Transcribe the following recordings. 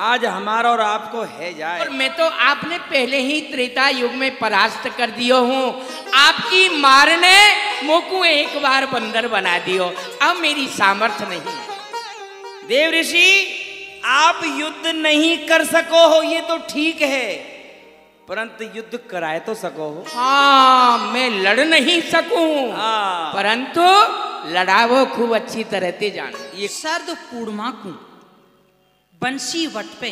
आज हमारा और आपको है जाए। और मैं तो आपने पहले ही त्रेता युग में परास्त कर दियो हूँ। आपकी मार ने मोकू एक बार बंदर बना दियो। अब मेरी सामर्थ्य नहीं। देव ऋषि, आप युद्ध नहीं कर सको हो ये तो ठीक है, परंतु युद्ध कराए तो सको हो। हाँ, मैं लड़ नहीं सकूं, हाँ। परंतु लड़ावो खूब अच्छी तरह से जान। ये सर्द पूर्णिमा को बंसी वट पे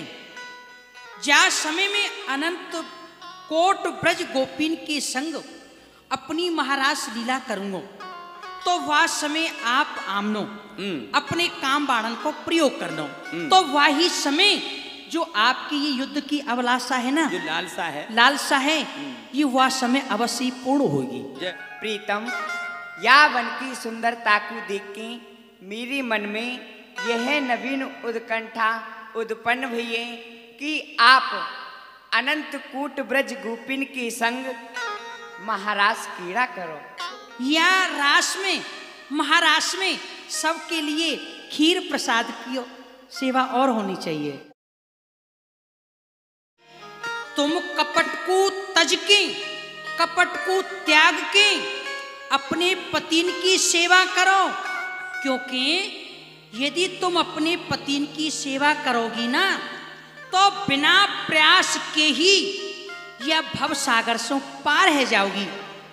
जा समय में अनंत कोट ब्रज गोपीन के संग अपनी महाराज लीला करूंगा, तो वह समय आप आमनो अपने काम बाणन को प्रयोग करना, तो वही समय जो आपकी ये युद्ध की अभिलाषा है ना, जो लालसा है, ये वह समय अवश्य पूर्ण होगी। प्रीतम, या वन की सुंदरता को देख के मेरे मन में यह नवीन उत्कंठा उत्पन्न हुई है कि आप अनंत कूट ब्रज गोपिन के संग महाराज क्रीड़ा करो। या रास में महारास में सबके लिए खीर प्रसाद की सेवा और होनी चाहिए। तुम कपट को तज के, कपट को त्याग के अपने पतिन की सेवा करो, क्योंकि यदि तुम अपने पतिन की सेवा करोगी ना, तो बिना प्रयास के ही यह भव सागर से पार है जाओगी।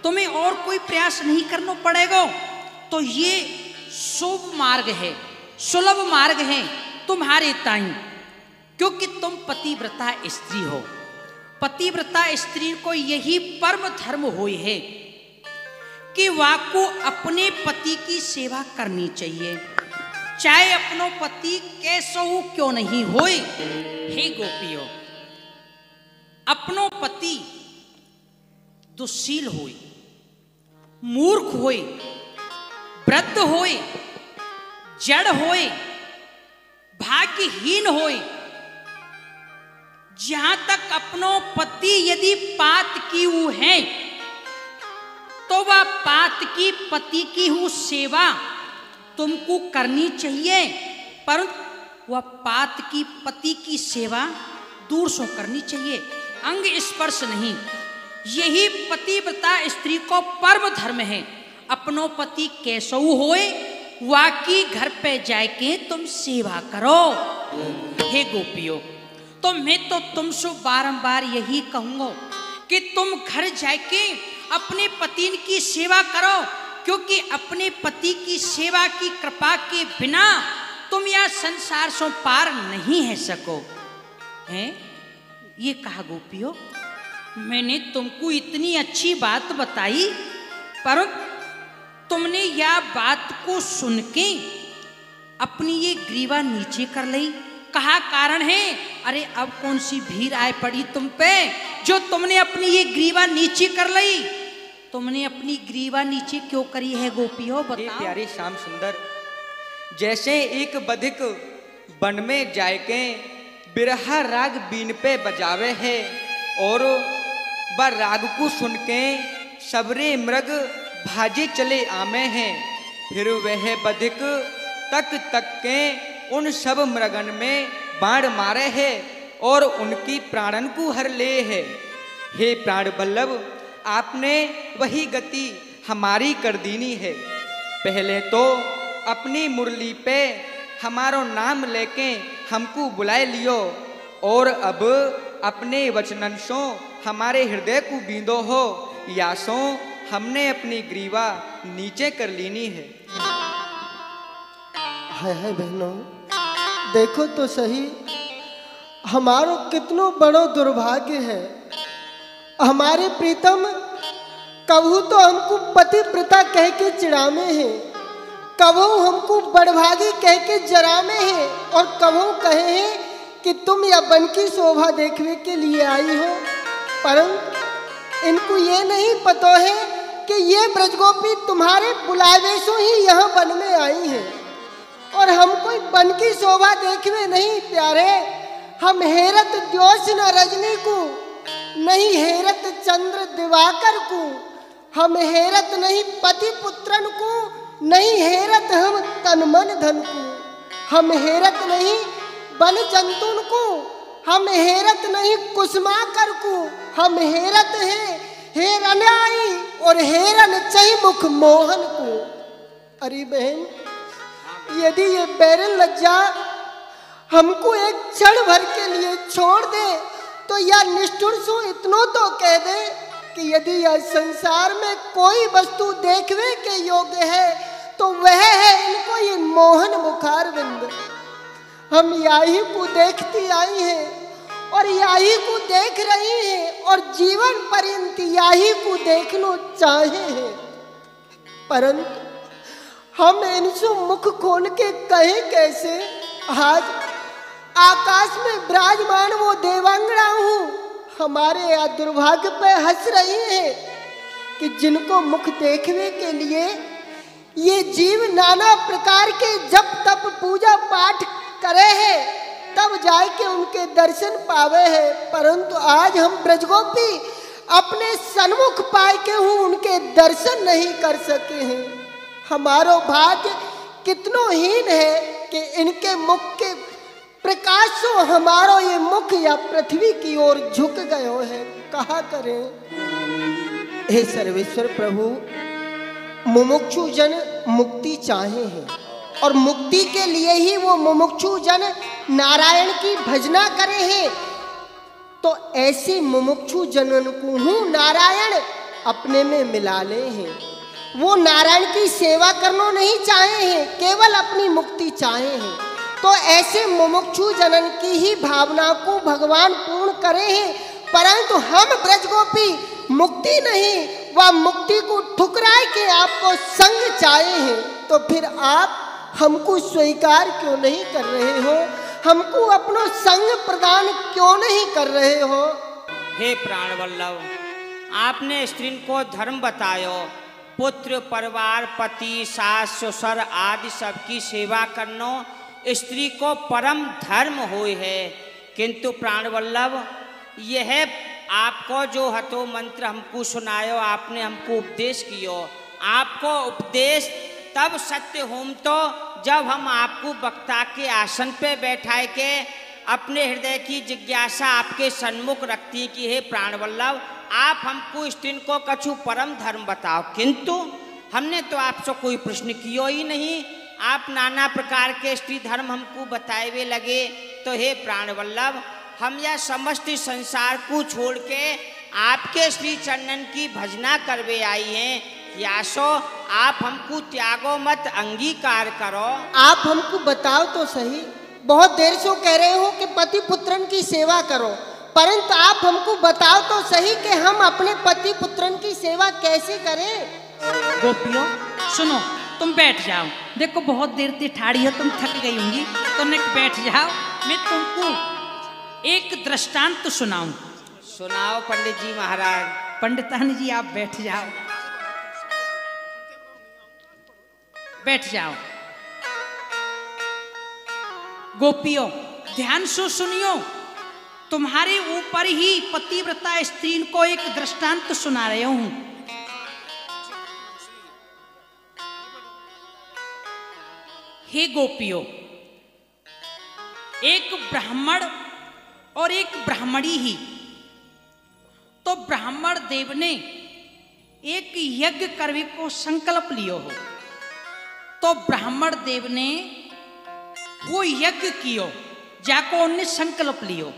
तुम्हें और कोई प्रयास नहीं करना पड़ेगा। तो ये शुभ मार्ग है, सुलभ मार्ग है तुम्हारे ताई, क्योंकि तुम पतिव्रता स्त्री हो। पतिव्रता स्त्री को यही परम धर्म होय है कि वाको अपने पति की सेवा करनी चाहिए, चाहे अपनो पति कैसो क्यों नहीं होए। हे गोपियों, अपनो पति दुशील होए, मूर्ख होए, वृद्ध होए, जड़ होए, भाग्यहीन होए, जहां तक अपनो पति यदि पात की हु है, तो वह पात की पति की हु सेवा तुमको करनी चाहिए, परंतु वह पात की पति की सेवा दूर से करनी चाहिए, अंग स्पर्श नहीं। यही पतिव्रता स्त्री को परम धर्म है। अपनो पति कैसो होए, वाकी घर पे जाके तुम सेवा करो। हे गोपियों, तो मैं तो तुमसे बारंबार यही कहूंगा कि तुम घर जाके अपने पति की सेवा करो, क्योंकि अपने पति की सेवा की कृपा के बिना तुम यह संसार से पार नहीं है सको। हैं? ये कहा गोपियों, मैंने तुमको इतनी अच्छी बात बताई, परंतु तुमने यह बात को सुन के अपनी ये ग्रीवा नीचे कर ली। कहा कारण है? अरे अब कौन सी भीड़ आए पड़ी तुम पे जो तुमने अपनी ये ग्रीवा नीचे कर ली। तुमने अपनी ग्रीवा नीचे क्यों करी है गोपियों, बताओ। प्यारे श्याम सुंदर, जैसे एक बधिक वन में जाके बिरहा राग बीन पे बजावे है, और वह राग को सुन के सबरे मृग भाजे चले आमे हैं, फिर वह बधिक तक तक के उन सब मृगन में बाण मारे है और उनकी प्राणन को हर ले है। हे प्राण बल्लभ, आपने वही गति हमारी कर दीनी है। पहले तो अपनी मुरली पे हमारो नाम लेके हमको बुलाए लियो, और अब अपने वचनन सो हमारे हृदय को बींदो हो, या सो हमने अपनी ग्रीवा नीचे कर लीनी है। हाय हाय बहनों, देखो तो सही, हमारो कितनो बड़ो दुर्भाग्य है। हमारे प्रीतम कबहू तो हमको पतिव्रता कह के चिढ़ामे हैं, कबहू हमको बड़भागी कह के जरामे हैं, और कबहू कहे हैं कि तुम या बन की शोभा देखने के लिए आई हो। परंतु इनको ये नहीं पता है कि ये ब्रजगोपी तुम्हारे बुलावे से ही यहाँ वन में आई हैं, और हम कोई बन की शोभा देखने नहीं प्यारे। हम हेरत ज्योत्स्ना रजनी को नहीं, हेरत चंद्र दिवाकर को, हम हेरत नहीं पति पुत्रन को, नहीं हेरत हम तन मन धन को, हम हेरत नहीं बन जंतुन को, हम हेरत नहीं कुसमा कर को, हम हेरत हैं हेरन आई और हेरन चही मुख मोहन को। अरे बहन, यदि ये बैरन लज्जा हमको एक क्षण भर के लिए छोड़ दे तो यह निष्ठुर सो इतनो तो कह दे कि यदि यह संसार में कोई वस्तु देखने के योग्य है तो वह है इनको ये मोहन मुखारविंद। हम यही को देखती आई हैं और यही को देख रही हैं और जीवन पर्यंत यही को देखना चाहे हैं, परंतु हम इनसे मुख खोल के कहें कैसे। आज आकाश में विराजमान वो देवांगना हूँ हमारे या दुर्भाग्य पे हंस रही है कि जिनको मुख देखने के लिए ये जीव नाना प्रकार के जप तप पूजा पाठ करे हैं तब जाए के उनके दर्शन पावे हैं, परंतु आज हम ब्रजगोपी अपने सन्मुख पाए के हूँ उनके दर्शन नहीं कर सके हैं। हमारो भाग्य कितनो हीन है कि इनके मुख के प्रकाश से हमारो ये मुख या पृथ्वी की ओर झुक गयो है। कहा करें। हे सर्वेश्वर प्रभु, मुमुक्षु जन मुक्ति चाहे हैं और मुक्ति के लिए ही वो मुमुक्षु जन नारायण की भजना करे हैं, तो ऐसे मुमुक्षु जनन को हूँ नारायण अपने में मिला ले हैं। वो नारायण की सेवा करना नहीं चाहे हैं, केवल अपनी मुक्ति चाहे हैं, तो ऐसे मुमुक्षु जनन की ही भावना को भगवान पूर्ण करे हैं। परंतु हम ब्रजगोपी मुक्ति नहीं व मुक्ति को ठुकराए के आपको संग चाहे हैं, तो फिर आप हमको स्वीकार क्यों नहीं कर रहे हो, हमको अपनो संग प्रदान क्यों नहीं कर रहे हो। हे प्राणवल्लभ, आपने स्त्री को धर्म बतायो, पुत्र परिवार पति सास ससुर आदि सबकी सेवा करनो स्त्री को परम धर्म होय है, किंतु प्राणवल्लभ यह आपको जो हतो मंत्र हमको सुनायो, आपने हमको उपदेश कियो, आपको उपदेश तब सत्य होम तो जब हम आपको वक्ता के आसन पे बैठाए के अपने हृदय की जिज्ञासा आपके सन्मुख रखती कि हे प्राणवल्लभ आप हमको स्त्री को कछु परम धर्म बताओ, किंतु हमने तो आपसे कोई प्रश्न कियो ही नहीं, आप नाना प्रकार के स्त्री धर्म हमको बताए हुए लगे। तो हे प्राणवल्लभ, हम यह समस्त संसार को छोड़ के आपके श्री चरणन की भजना करवे आई हैं, यासो आप हमको त्यागो मत अंगीकार करो। आप हमको बताओ तो सही, बहुत देर से कह रहे हो कि पति पुत्रन की सेवा करो, परंतु आप हमको बताओ तो सही कि हम अपने पति पुत्रन की सेवा कैसे करें। गोपियों सुनो, तुम बैठ जाओ, देखो बहुत देर से ठाड़ी हो, तुम थक गई होंगी, तुम बैठ जाओ, मैं तुमको एक दृष्टांत सुनाऊं। सुनाओ पंडित जी महाराज। पंडितानी जी आप बैठ जाओ, बैठ जाओ। गोपियों ध्यान से सुनियो, तुम्हारे ऊपर ही पतिव्रता स्त्री को एक दृष्टांत सुना रहे हूं। हे गोपियों, एक ब्राह्मण और एक ब्राह्मणी ही, तो ब्राह्मण देव ने एक यज्ञ करने को संकल्प लियो हो, तो ब्राह्मण देव ने वो यज्ञ कियो जाको उनने संकल्प लियो,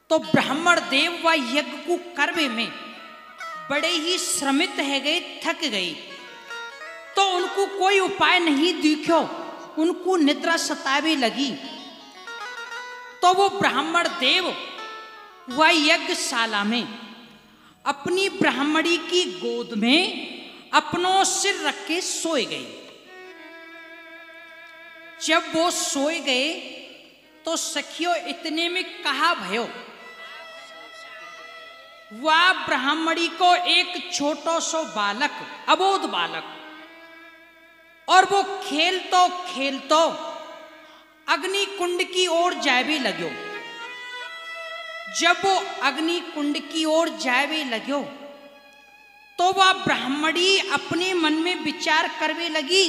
तो ब्राह्मण देव व यज्ञ को करवे में बड़े ही श्रमित है गए, थक गई, तो उनको कोई उपाय नहीं दिखो, उनको निद्रा सतावे लगी, तो वो ब्राह्मण देव वह यज्ञशाला में अपनी ब्राह्मणी की गोद में अपनो सिर रख के सोए गए। जब वो सोए गए तो सखियों इतने में कहा भयो, वह ब्राह्मणी को एक छोटो सो बालक, अबोध बालक, और वो खेलतो अग्नि कुंड की ओर जावे लग्यो। जब वो अग्नि कुंड की ओर जावे लग्यो तो वह ब्राह्मणी अपने मन में विचार करवे लगी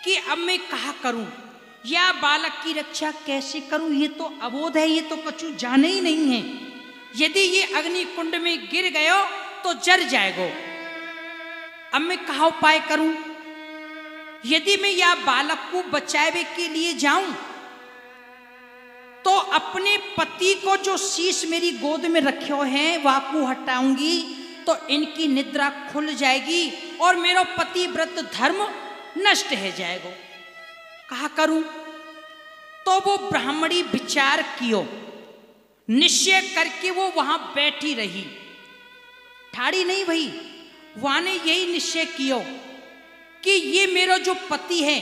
कि अब मैं कहा करूं, या बालक की रक्षा कैसे करूं, ये तो अबोध है, ये तो कछु जाने ही नहीं है। यदि ये अग्नि कुंड में गिर गयो तो जर जाएगो। अब मैं कहा उपाय करूं? यदि मैं या बालक को बचावे के लिए जाऊं तो अपने पति को जो शीश मेरी गोद में रखो है वाकू हटाऊंगी तो इनकी निद्रा खुल जाएगी और मेरा पति व्रत धर्म नष्ट हो जाएगा। कहा करूं? तो वो ब्राह्मणी विचार कियो, निश्चय करके वो वहां बैठी रही, ठाड़ी नहीं भई। वहां ने यही निश्चय कियो कि ये मेरा जो पति है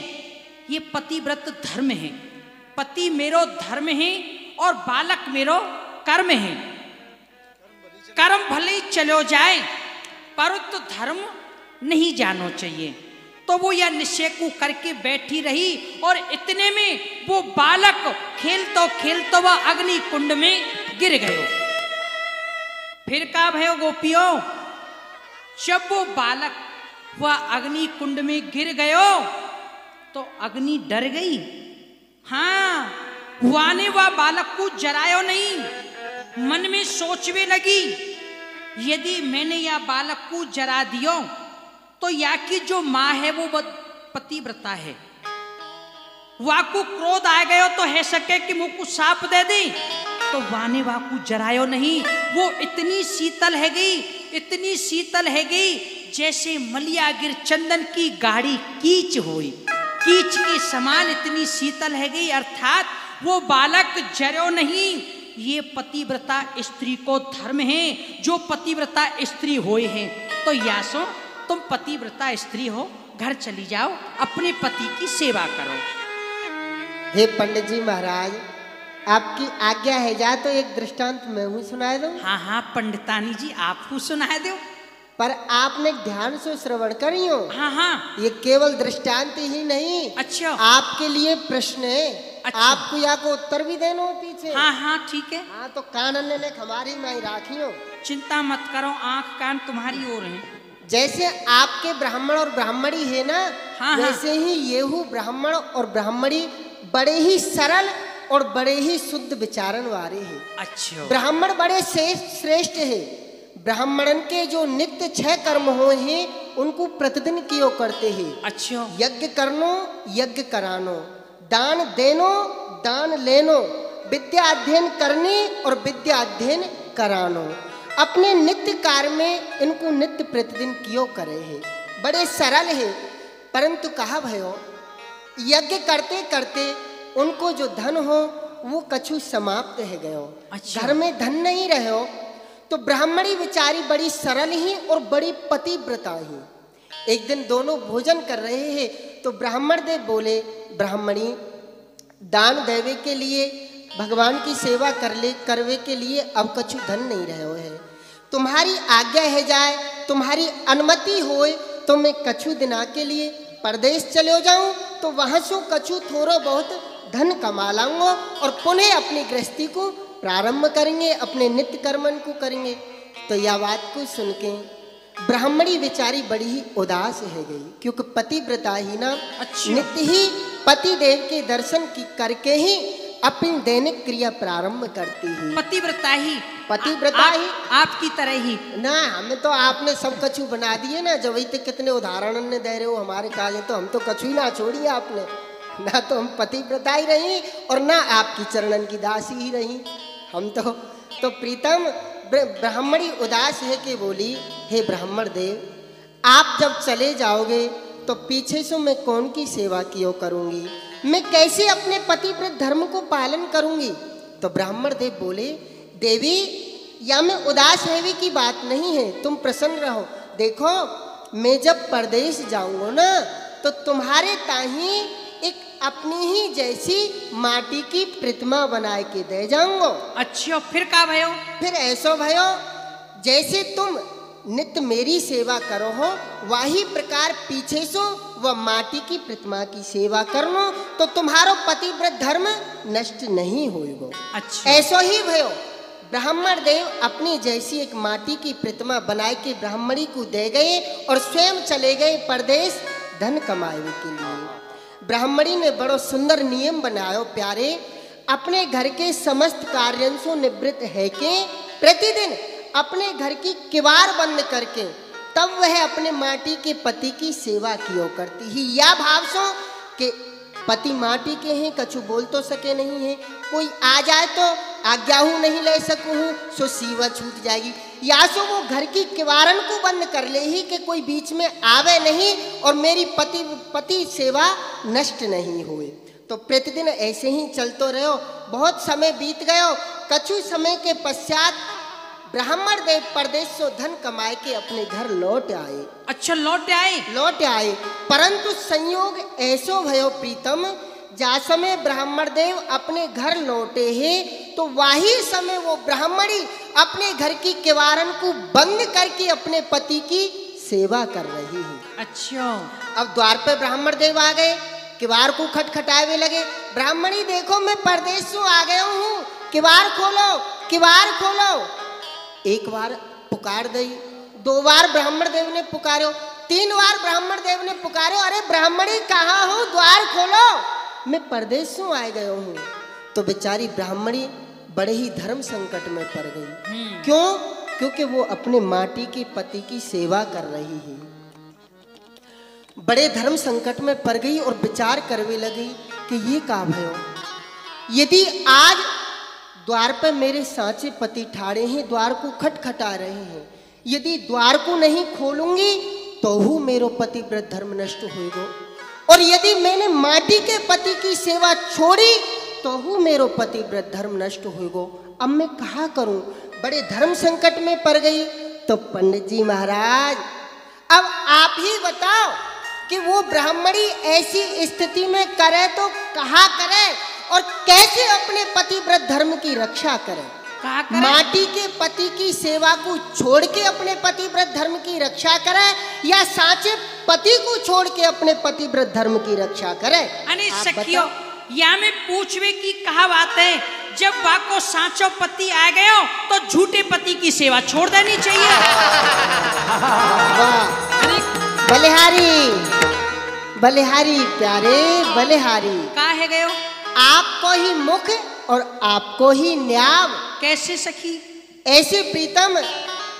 ये पतिव्रत धर्म है, पति मेरो धर्म है और बालक मेरो कर्म है। कर्म भले ही चलो जाए पर तो धर्म नहीं जानो चाहिए। तो वो यह निश्चय को करके बैठी रही और इतने में वो बालक खेलतो वह अग्नि कुंड में गिर गयो। फिर का भयो गोपियों, जब वो बालक वह अग्नि कुंड में गिर गयो तो अग्नि डर गई। हाँ, वाने वह बालक को जरायो नहीं, मन में सोचने लगी यदि मैंने या बालक को जरा दियो तो या की जो माँ है वो पतिव्रता है, वाकू क्रोध आ गयो तो है सके कि मुँह को साप दे दे, तो वाने वाकू जरायो नहीं। वो इतनी शीतल है गई, इतनी शीतल है गई जैसे मलियागिर चंदन की गाड़ी कीच हुई, कीच के समान इतनी शीतल है गई। अर्थात वो बालक जरो नहीं। ये पतिव्रता स्त्री को धर्म है, जो पतिव्रता स्त्री होए हैं। तो यासो तुम पतिव्रता स्त्री हो, घर चली जाओ, अपने पति की सेवा करो। हे पंडित जी महाराज, आपकी आज्ञा है जा तो एक दृष्टांत मैं भी सुनाए दूं। हाँ हाँ पंडितानी जी, आपको सुनाए दो। पर आपने ध्यान से श्रवण करियो। हाँ हाँ, ये केवल दृष्टांत ही नहीं, अच्छा, आपके लिए प्रश्न है। अच्छा। आपको या को उत्तर भी देना हो पीछे। हाँ हाँ ठीक है। हाँ तो कान ने हमारी माई राखियो। चिंता मत करो, आंख कान तुम्हारी ओर हैं। जैसे आपके ब्राह्मण और ब्राह्मणी है ना, हाँ, वैसे ही ये हूँ ब्राह्मण और ब्राह्मणी बड़े ही सरल और बड़े ही शुद्ध विचारण वाले हैं। अच्छा, ब्राह्मण बड़े श्रेष्ठ है। ब्राह्मणन के जो नित्य 6 कर्म हो हैं उनको प्रतिदिन कियो करते हैं। अच्छा, यज्ञ करनो, यज्ञ करानो, दान देनो, दान लेनो, विद्या अध्ययन करने और विद्या अध्ययन करानो। अपने नित्य कार्य में इनको नित्य प्रतिदिन कियो करे है। बड़े सरल है। परंतु कहा भयो, यज्ञ करते करते उनको जो धन हो वो कछु समाप्त है गयो। अच्छा। घर में धन नहीं रहो। तो ब्राह्मणी बेचारी बड़ी सरल ही और बड़ी पतिव्रता ही। एक दिन दोनों भोजन कर रहे हैं तो ब्राह्मण देव बोले, ब्राह्मणी दान देवे के लिए, भगवान की सेवा करवे के लिए अब कछु धन नहीं रहे है। तुम्हारी आज्ञा है जाए, तुम्हारी अनुमति होए तो मैं कछु दिना के लिए परदेश चले जाऊं, तो वहां से कछु थोड़ा बहुत धन कमा लाऊंगा और पुनः अपनी गृहस्थी को प्रारंभ करेंगे, अपने नित्य कर्मन को करेंगे। तो यह बात को सुन के ब्राह्मणी बेचारी बड़ी ही उदास है गई, क्योंकि पतिव्रता ही ना नित्य ही पति देव के दर्शन की करके ही अपनी दैनिक क्रिया प्रारंभ करती है। पतिव्रता ही, पतिव्रता ही आपकी तरह ही ना। हमें तो आपने सब कछु बना दिए ना, जब वही तक कितने उदाहरण ने दे रहे हो हमारे काज, तो हम तो कछु ही ना छोड़िए आपने। ना तो हम पतिव्रता ही रही और ना आपकी चरणन की दासी ही रही। हम तो प्रीतम ब्राह्मणी उदास है कि बोली, हे ब्राह्मण देव, आप जब चले जाओगे तो पीछे से मैं कौन की सेवा कियो करूंगी, मैं कैसे अपने पतिव्रत धर्म को पालन करूंगी। तो ब्राह्मण देव बोले, देवी या मैं उदास हैवी की बात नहीं है, तुम प्रसन्न रहो। देखो मैं जब परदेश जाऊंगा ना तो तुम्हारे ताही एक अपनी ही जैसी माटी की प्रतिमा बनाए के दे जाऊंगा। अच्छा, फिर का भयो? फिर ऐसो भयो जैसे तुम नित्य मेरी सेवा करो हो, वही प्रकार पीछे सो वह माटी की प्रतिमा की सेवा करनो, तो तुम्हारो पतिव्रत धर्म नष्ट नहीं होएगो। अच्छा, ऐसो ही भयो ब्राह्मण देव अपनी जैसी एक माटी की प्रतिमा बनाए के ब्राह्मणी को दे गए और स्वयं चले गए परदेश धन कमाए के लिए। ब्राह्मणी ने बड़ो सुंदर नियम बनायो प्यारे। अपने घर के समस्त कार्यों से निवृत्त है के प्रतिदिन अपने घर की किवाड़ बंद करके तब वह अपने माटी के पति की सेवा कियो करती ही। या भाव सो कि पति माटी के हैं, कछु बोल तो सके नहीं है, कोई आ जाए तो आज्ञाहू नहीं ले सकूँ सो सीवा छूट जाएगी। या सो वो घर की किवारन को बंद कर ले ही कि कोई बीच में आवे नहीं और मेरी पति सेवा नष्ट नहीं हुए। तो प्रतिदिन ऐसे ही चलतो रहो। बहुत समय बीत गयो। कछु समय के पश्चात ब्राह्मण देव परदेश से धन कमाए के अपने घर लौट आए। अच्छा, लौट आए। परंतु संयोग ऐसो भयो प्रीतम, जा समय ब्राह्मण देव अपने घर लौटे हैं तो वही समय वो ब्राह्मणी अपने घर की किवारन को बंद करके अपने पति की सेवा कर रही है। अच्छा, अब द्वार पे ब्राह्मण देव आ गए, किवार को खटखटावे लगे। ब्राह्मणी देखो मैं परदेश से आ गया हूँ, किवार खोलो। एक बार पुकार दी, 2 बार ब्राह्मण देव ने पुकारो, 3 बार ब्राह्मण देव ने पुकारो, अरे ब्राह्मणी कहाँ हो, द्वार खोलो, मैं परदेश से आ गया हूँ। तो बेचारी ब्राह्मणी बड़े ही धर्म संकट में पड़ गई। क्यों? क्योंकि वो अपने माटी के पति की सेवा कर रही है। बड़े धर्म संकट में पड़ गई और विचार करने लगी कि ये का भयो, यदि आज द्वार पर मेरे साचे पति ठाड़े हैं, द्वार को खटखटा रहे हैं, यदि द्वार को नहीं खोलूंगी तो हूँ मेरो पतिव्रत धर्म नष्ट होएगा, और यदि मैंने माटी के पति की सेवा छोड़ी तो हूँ मेरो पतिव्रत धर्म नष्ट होएगा। अब मैं कहा करूं? बड़े धर्म संकट में पड़ गई। तो पंडित जी महाराज अब आप ही बताओ कि वो ब्राह्मणी ऐसी स्थिति में करे तो कहा करे और कैसे अपने पतिव्रत धर्म की रक्षा करे? माटी के पति की सेवा को छोड़ के अपने पतिव्रत धर्म की रक्षा करे या साचे पति को छोड़ के अपने पतिव्रत धर्म की रक्षा करे? अने सखियो, या में पूछवे की कहा बात है, जब वाको साचो पति आ गयो तो झूठे पति की सेवा छोड़ देनी चाहिए। बलिहारी प्यारे बलिहारी, का है गयो? आपको ही मुख और आपको ही न्याव। कैसे सखी? ऐसे प्रीतम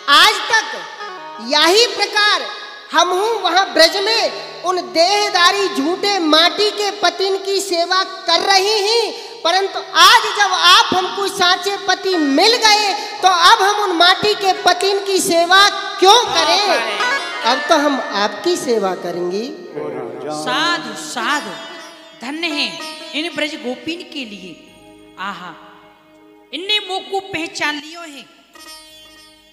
आज तक यही प्रकार हम हूँ वहाँ ब्रज में उन देहदारी झूठे माटी के पतिन की सेवा कर रही हैं, परंतु आज जब आप हमको साचे पति मिल गए तो अब हम उन माटी के पतिन की सेवा क्यों करें? अब तो हम आपकी सेवा करेंगी। साधु साधु, धन्य है इन ब्रज गोपीन के लिए। आहा, इनने मोको पहचान लियो है,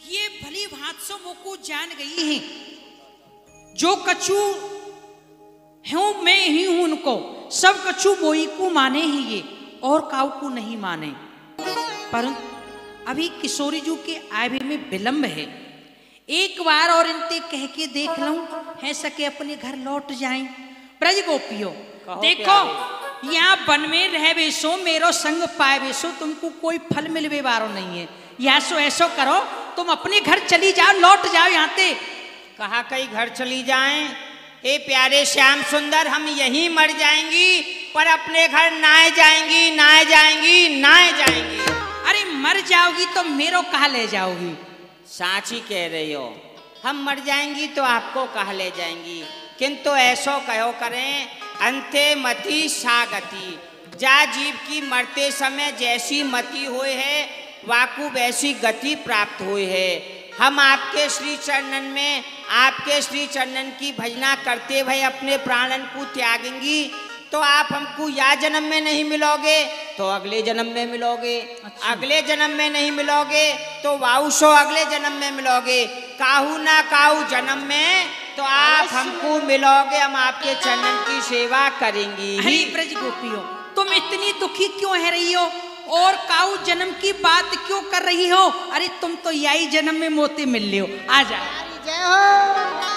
ये भली भांत से मोको जान गई है। जो कछु हूँ मैं ही हूँ उनको, सब कछु बोई को माने ही ये और काऊ को नहीं माने। परंतु अभी किशोरी जी के आवे में विलंब है, एक बार और इनते कह के देख लूं, है सके अपने घर लौट जाएं। ब्रज गोपियों देखो, यहाँ वन में रह बेसो, मेरो संग पाए बेसो, तुमको कोई फल मिलवे वारो नहीं है। या सो ऐसो करो, तुम अपने घर चली जाओ, लौट जाओ यहाँ ते। कहाँ कहीं घर चली जाएं? हे प्यारे श्याम सुंदर, हम यहीं मर जाएंगी पर अपने घर नाए जाएंगी। अरे मर जाओगी तो मेरो कहाँ ले जाओगी? साची कह रही हो, हम मर जाएंगी तो आपको कहाँ ले जाएंगी? किंतु ऐसो कहो करें, अंते मति सा गति। जा जीव की मरते समय जैसी मति हुई है, वाकु वैसी गति प्राप्त हुई है। हम आपके श्री चरणन में, आपके श्री चरणन की भजना करते हुए अपने प्राणन को त्यागेंगी तो आप हमको या जन्म में नहीं मिलोगे तो अगले जन्म में मिलोगे। अच्छा। अगले जन्म में नहीं मिलोगे तो वाउसो अगले जन्म में मिलोगे। काहू ना काहू जन्म में तो आप हमको मिलोगे, हम आपके चरणन की सेवा करेंगी। अरे ब्रज गोपियों, तुम इतनी दुखी क्यों है रही हो और काऊ जन्म की बात क्यों कर रही हो? अरे तुम तो यही जन्म में मोती मिल लियो। आ जा। जय हो।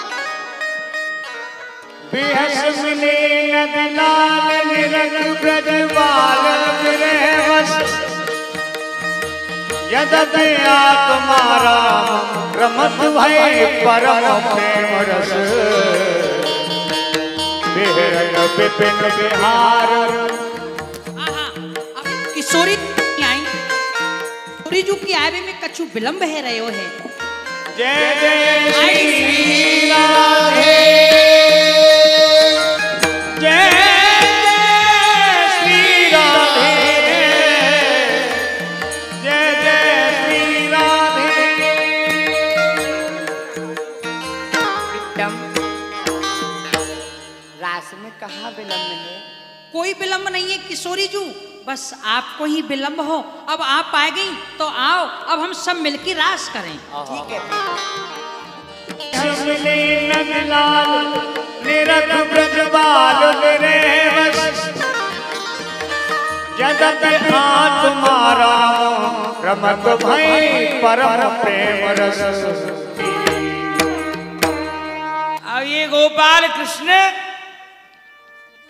बेहस मिले नदी लाल निरख ब्रज बालन फिरे वश, यदि आत्मारा रमत भय परम प्रेम रस। बिहरन विपिन बिहार। आहा, अब किशोरी आई किशोरी जू की आवे में कछु विलंब है रहो है। जय जय श्री राधे, जय श्री राधे, जय जय श्री राधे। प्रीतम, रास में कहाँ विलंब है? कोई विलंब नहीं है किशोरी जू, बस आपको ही विलंब हो। अब आप आ गई तो आओ, अब हम सब मिलकर रास करें। ठीक है। मिले नंदलाल निरख ब्रजबाल तेरे बस, जगत हाथ तुम्हारा रमत भई परम प्रेम रस। अब ये गोपाल कृष्ण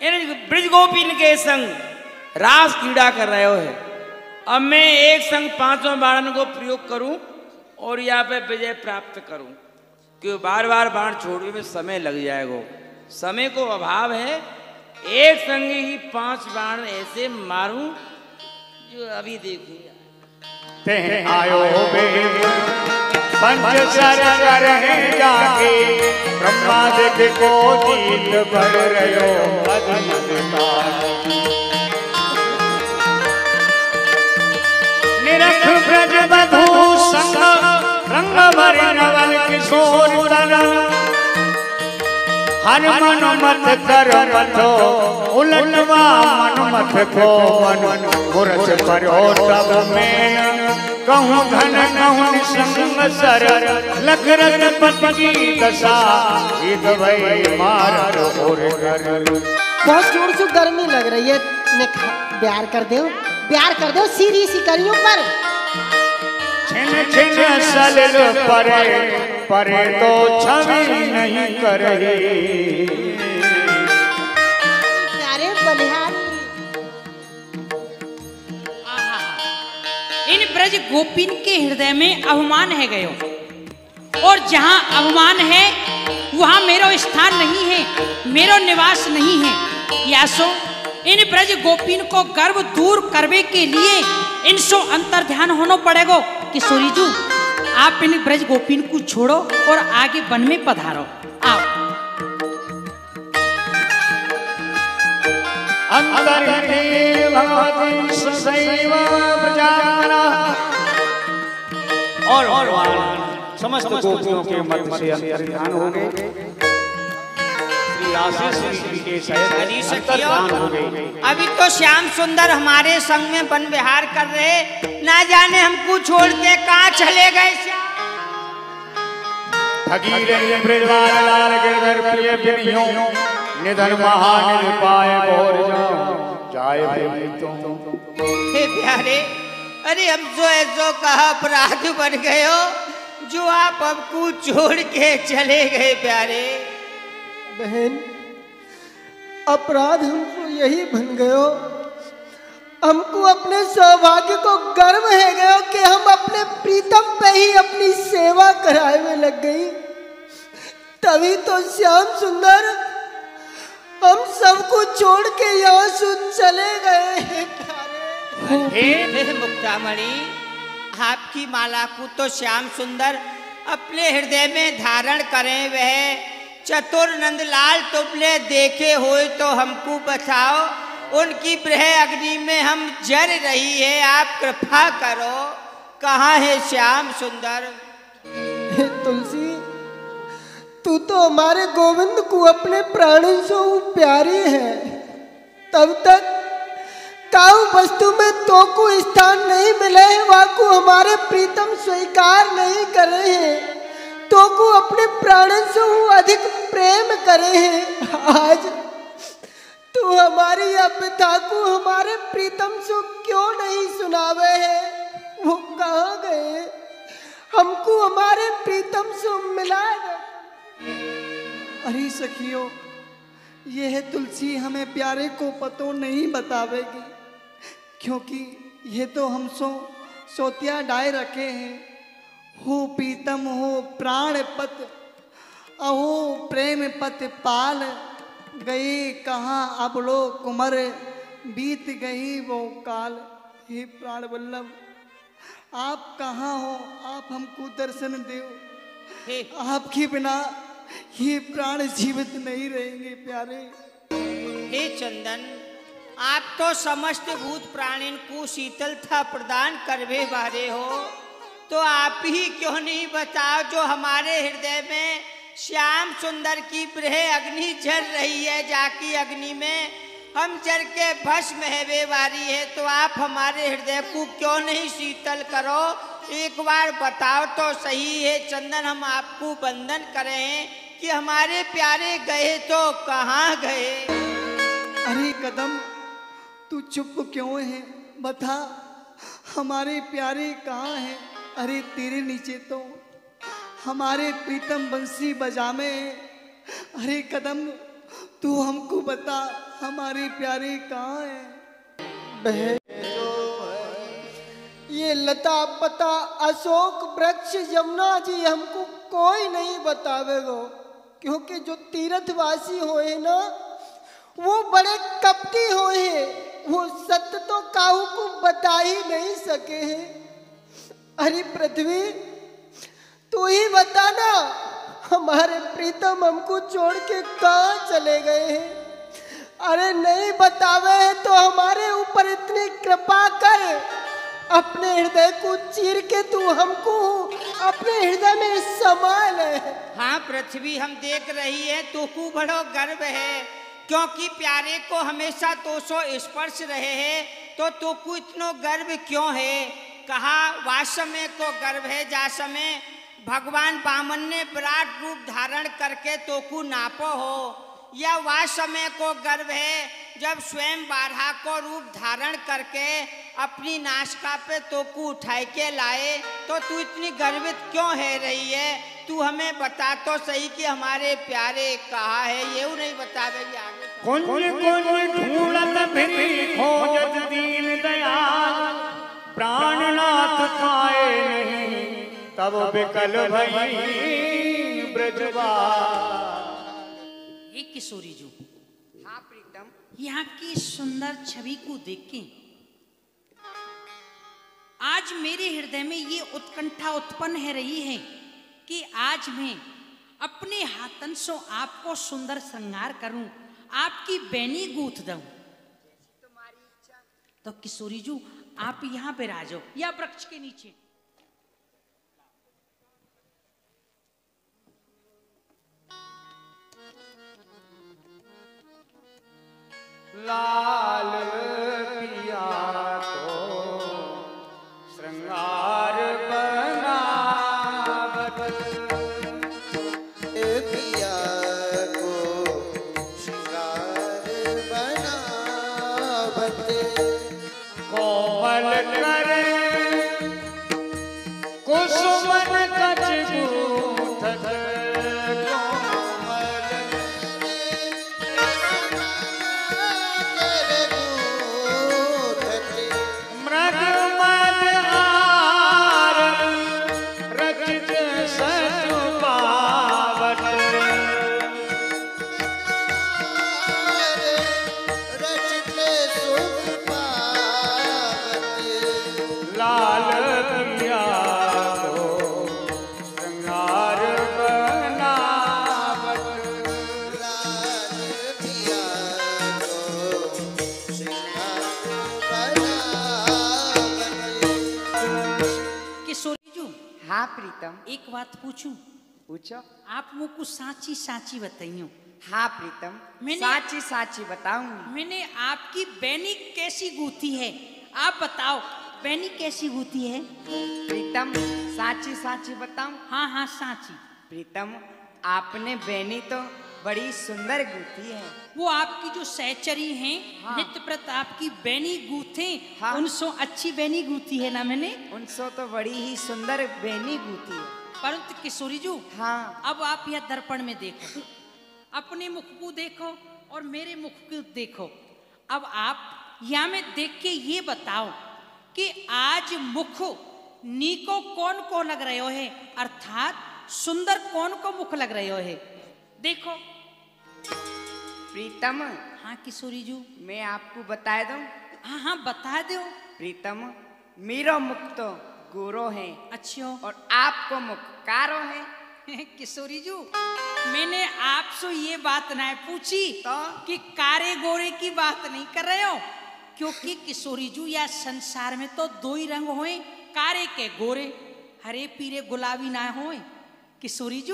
इन ब्रज गोपीन के संग रास क्रीड़ा कर रहे हो है। अब मैं एक संग पांचों बाणन को प्रयोग करूं और यहाँ पे विजय प्राप्त करूं, क्यों बार बार बाण छोड़ने में समय लग जाएगा, समय को अभाव है। एक संग ही 5 बाण ऐसे मारूं जो अभी देखिए। ते आयो पंच सर करहे जाके, ब्रह्मा देख को जीत भर रयो निरख ब्रज बधू संग, रंग भर नवल किशोर तन। हर मन मत कर मथो, उलटवा मन मत को मन, गुरज करो तब मैं कहूँ धन कहूँ निसंग सर, लख रत्न पति की दशा, ईद भई मार और कर। बहुत जोर से गर्मी लग रही है, प्यार कर दो सीरी सिकरियों पर। छिन छिन सलिल परे परे तो छवि नहीं करे। प्यारे बलिहारी, इन ब्रज गोपीन के हृदय में अभिमान है गयो, और जहां अभिमान है वहां मेरो स्थान नहीं है, मेरो निवास नहीं है। यासो इन ब्रज गोपीन को गर्व दूर करने के लिए इनसो अंतर ध्यान होना पड़ेगा। किशोरी जू, आप इन ब्रज गोपीन को छोड़ो और आगे वन में पधारो। आओ। अंतर भगवती सदैव प्रजापना, और समस्त गोपियों के मध्य से अंतर्ध्यान हो गए। अभी तो श्याम सुंदर हमारे संग में वन विहार कर रहे, ना जाने हमको छोड़ के कहाँ चले गए। फकीर ब्रजवाल लाल गिरधर प्रिय बिनियो, निधन महान पाए और जाए भाई तो। हे प्यारे, अरे हम जो ऐसो कहा अपराध बन गए हो जो आप हमको छोड़ के चले गए। प्यारे बहन, अपराध हमको यही बन गयो, हमको अपने सौभाग्य को गर्व है गयो कि हम अपने प्रीतम पे ही अपनी सेवा कराए में लग गई। तभी तो श्याम सुंदर हम सबको छोड़ के यहाँ से चले गए हैं। हे मुक्तामणि, आपकी माला को तो श्याम सुंदर अपने हृदय में धारण करें। वह चतुर नंदलाल तुमने देखे हो तो हमको बताओ, उनकी प्रेह अग्नि में हम जल रही है, आप कृपा करो। कहाँ है श्याम सुंदर? हे तुलसी, तू तो हमारे गोविंद को अपने प्राणों से प्यारी है, तब तक काऊ वस्तु में तो को स्थान नहीं मिले है, वाकू हमारे प्रीतम स्वीकार नहीं करे हैं, तो को अपने प्राणों से अधिक प्रेम करे हैं। आज तू हमारी अपिता को हमारे प्रीतम से क्यों नहीं सुनावे है? वो कहाँ गए? हमको हमारे प्रीतम से मिला दे। अरे सखियो, यह तुलसी हमें प्यारे को पतो नहीं बतावेगी, क्योंकि ये तो हम सोतिया डाय रखे हैं। हो प्रीतम हो प्राण पत, अहो प्रेम पत पाल, गई कहाँ अब लो कुमर, बीत गई वो काल। हे प्राण वल्लभ, आप कहाँ हो? आप हमको दर्शन दो। हे आपके बिना ये प्राण जीवित नहीं रहेंगे प्यारे। हे चंदन, आप तो समस्त भूत प्राणिन को शीतलता प्रदान करवे वाले हो, तो आप ही क्यों नहीं बताओ जो हमारे हृदय में श्याम सुंदर की प्रिय अग्नि जल रही है, जाकी अग्नि में हम जल के भस्म है वारी है, तो आप हमारे हृदय को क्यों नहीं शीतल करो? एक बार बताओ तो सही है चंदन, हम आपको वंदन करें कि हमारे प्यारे गए तो कहाँ गए? अरे कदम, तू चुप क्यों है? बता, हमारे प्यारे कहाँ हैं? अरे तेरे नीचे तो हमारे प्रीतम बंसी बजामे हैं। अरे कदम, तू हमको बता, हमारे प्यारे कहाँ हैं? बहन, ये लता पता अशोक वृक्ष यमुना जी हमको कोई नहीं बतावेगो, क्योंकि जो तीर्थवासी होए ना वो बड़े कपटी होए हैं, वो सत्य तो काहू को बता ही नहीं सके हैं। अरे पृथ्वी, तू ही बता ना, हमारे प्रीतम हमको छोड़ के कहाँ चले गए हैं? अरे नहीं बतावे है तो हमारे ऊपर इतनी कृपा कर, अपने हृदय को चीर के तू हमको अपने हृदय में समा ले। हाँ पृथ्वी, हम देख रही है तो को बड़ो गर्व है, क्योंकि प्यारे को हमेशा तो सो स्पर्श रहे है, तो को इतनो गर्व क्यों है? कहा वासमय को गर्व है, जा समय भगवान वामन ने विराट रूप धारण करके तो को नापो हो, या वासमय को गर्व है जब स्वयं बारहा को रूप धारण करके अपनी नासिका पे तो को उठाए के लाए, तो तू इतनी गर्वित क्यों है रही है? तू हमें बता तो सही कि हमारे प्यारे कहाँ है, ये नहीं बता रही आगे। कुंज कुंज ढूंढत फिरी खोजत दीन दयाल, प्राणनाथ पाए नहीं तब विकल भई ब्रजवाल। हे किशोरी जी, हाँ प्रीतम, यहाँ की सुंदर छवि को देख के आज मेरे हृदय में ये उत्कंठा उत्पन्न है रही है कि आज मैं अपने हाथन से आपको सुंदर श्रृंगार करूं, आपकी बैनी गूंथ दूं। तो किशोरी जी, आप यहाँ पे राजो या वृक्ष के नीचे। लाल पिया को श्रृंगार बनावत, पिया को श्रृंगार बनावत, कोमल करे कुसुमन कच गूंथत, हाँ प्रीतम, एक बात पूछूं? पूछो। आप मुझको साची साची बताइयो। हाँ प्रीतम, मैंने- साची साची बताऊंगी। मैंने आपकी बैनी कैसी गूंथी है, आप बताओ बैनी कैसी गूंथी है? प्रीतम, साची साची बताऊं? हाँ हाँ साची। प्रीतम, आपने बैनी तो बड़ी सुंदर गूंथी है। वो आपकी जो सहचरी हैं, हाँ। नित्य प्रत आपकी बैनी गूंथे, हाँ। उनसो अच्छी बैनी गूंथी है ना मैंने। उनसे तो बड़ी ही सुंदर बैनी गूंथी है। परंतु किशोरी जी, हाँ, अब आप यह दर्पण में देखो, अपने मुख को देखो और मेरे मुख को देखो। अब आप यहाँ में देख के ये बताओ कि आज मुख नीको कौन को लग रहे हो है, अर्थात सुंदर कौन को मुख लग रहे हो है? देखो प्रीतम, हाँ किशोरी जी। मैं आपको बता दूं। हाँ हाँ बता दो। प्रीतम, मेरो मुख तो गोरो है अच्छा और आपको मुख कारो है। किशोरी जी, मैंने आपसे ये बात ना पूछी तो कि कारे गोरे की बात नहीं कर रहे हो, क्योंकि किशोरी जी या संसार में तो दो ही रंग होए, कारे के गोरे, हरे पीरे गुलाबी ना होए। किशोरी जी,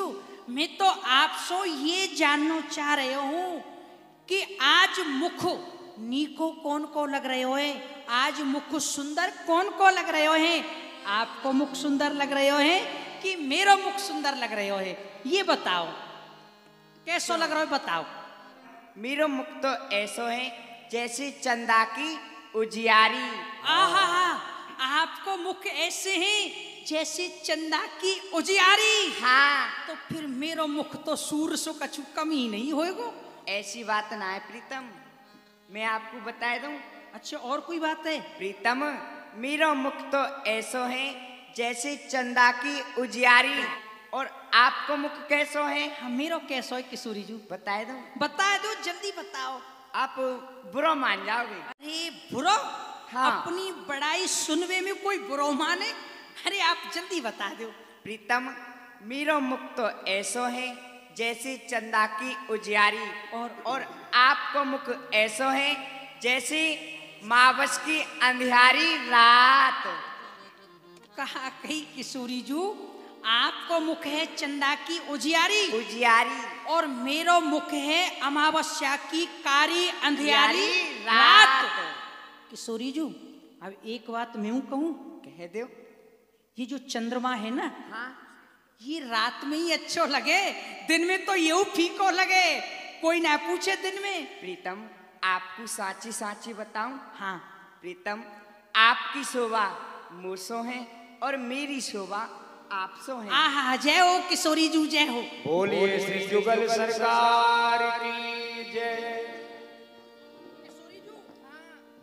मैं तो आपसे ये जानना चाह रहे हूँ कि आज मुख नीको कौन को लग रहे हो है, आज मुख सुंदर कौन को लग रहे हो है? आपको मुख सुंदर लग रहे हो है कि मेरा मुख सुंदर लग रहे हो है? ये बताओ कैसो लग रहा है, बताओ। मेरो मुख तो ऐसो है जैसे चंदा की उजियारी। आहा हा, आपको मुख ऐसे है जैसे चंदा की उजियारी। हाँ, तो फिर मेरा मुख तो सूर्य से कछु कम ही नहीं होएगो। ऐसी बात ना है प्रीतम, मैं आपको बता दूं। अच्छा और कोई बात है? प्रीतम, मेरो मुख तो ऐसो है जैसे चंदा की उजियारी, और आपको मुख कैसो है? हाँ मेरा कैसो है किशोरी जी? बता दूं? बता दो, जल्दी बताओ। आप बुरा मान जाओगे। अरे बुरा? हाँ। अपनी बड़ाई सुनवे में कोई बुरा माने? अरे आप जल्दी बता दो। प्रीतम, मेरो मुख तो ऐसो है जैसे चंदा की उजियारी, और आपको मुख ऐसो है जैसे मावस की अंधियारी रात। कहा कही किशोरी जी, आपको मुख है चंदा की उजियारी, और मेरा मुख है अमावस्या की कारी अंधियारी रात। किशोरी जी, अब एक बात मैं कहूँ, कह दो। ये जो चंद्रमा है ना, हाँ, ये रात में ही अच्छो लगे, दिन में तो ये फीको लगे, कोई ना पूछे दिन में। प्रीतम, आपको साची साची बताऊं? हाँ। प्रीतम, आपकी शोभा मुझसो है और मेरी शोभा आपसो है। आहा, जय हो किशोरी जी, जय हो। बोलिए श्री जुगल सरकार की जय। किशोरी जी,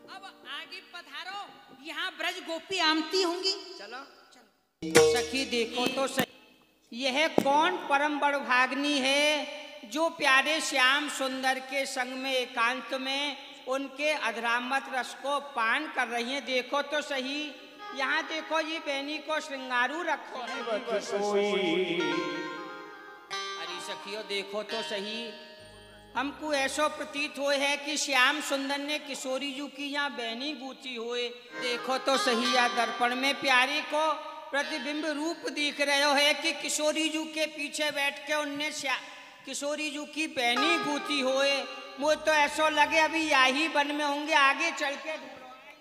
अब आगे पधारो, यहाँ ब्रज गोपी आमती होंगी। चलो। सखी देखो तो सही, यह कौन परम बड़भाग्नी है जो प्यारे श्याम सुंदर के संग में एकांत में उनके अधरामत रस को पान कर रही हैं। देखो तो सही, यहाँ देखो ये बेनी को श्रृंगारू रखो है। अरे सखियो देखो तो सही, हमको ऐसो प्रतीत हो है कि श्याम सुंदर ने किशोरी जी की यहाँ बहनी गूंची हुए। देखो तो सही, या दर्पण में प्यारी को प्रतिबिंब रूप दिख रहे हो है कि किशोरी जी के पीछे बैठ के उनने किशोरी जी की बहनी गूंची हुए। मुझे तो ऐसो लगे अभी यही वन में होंगे, आगे चल के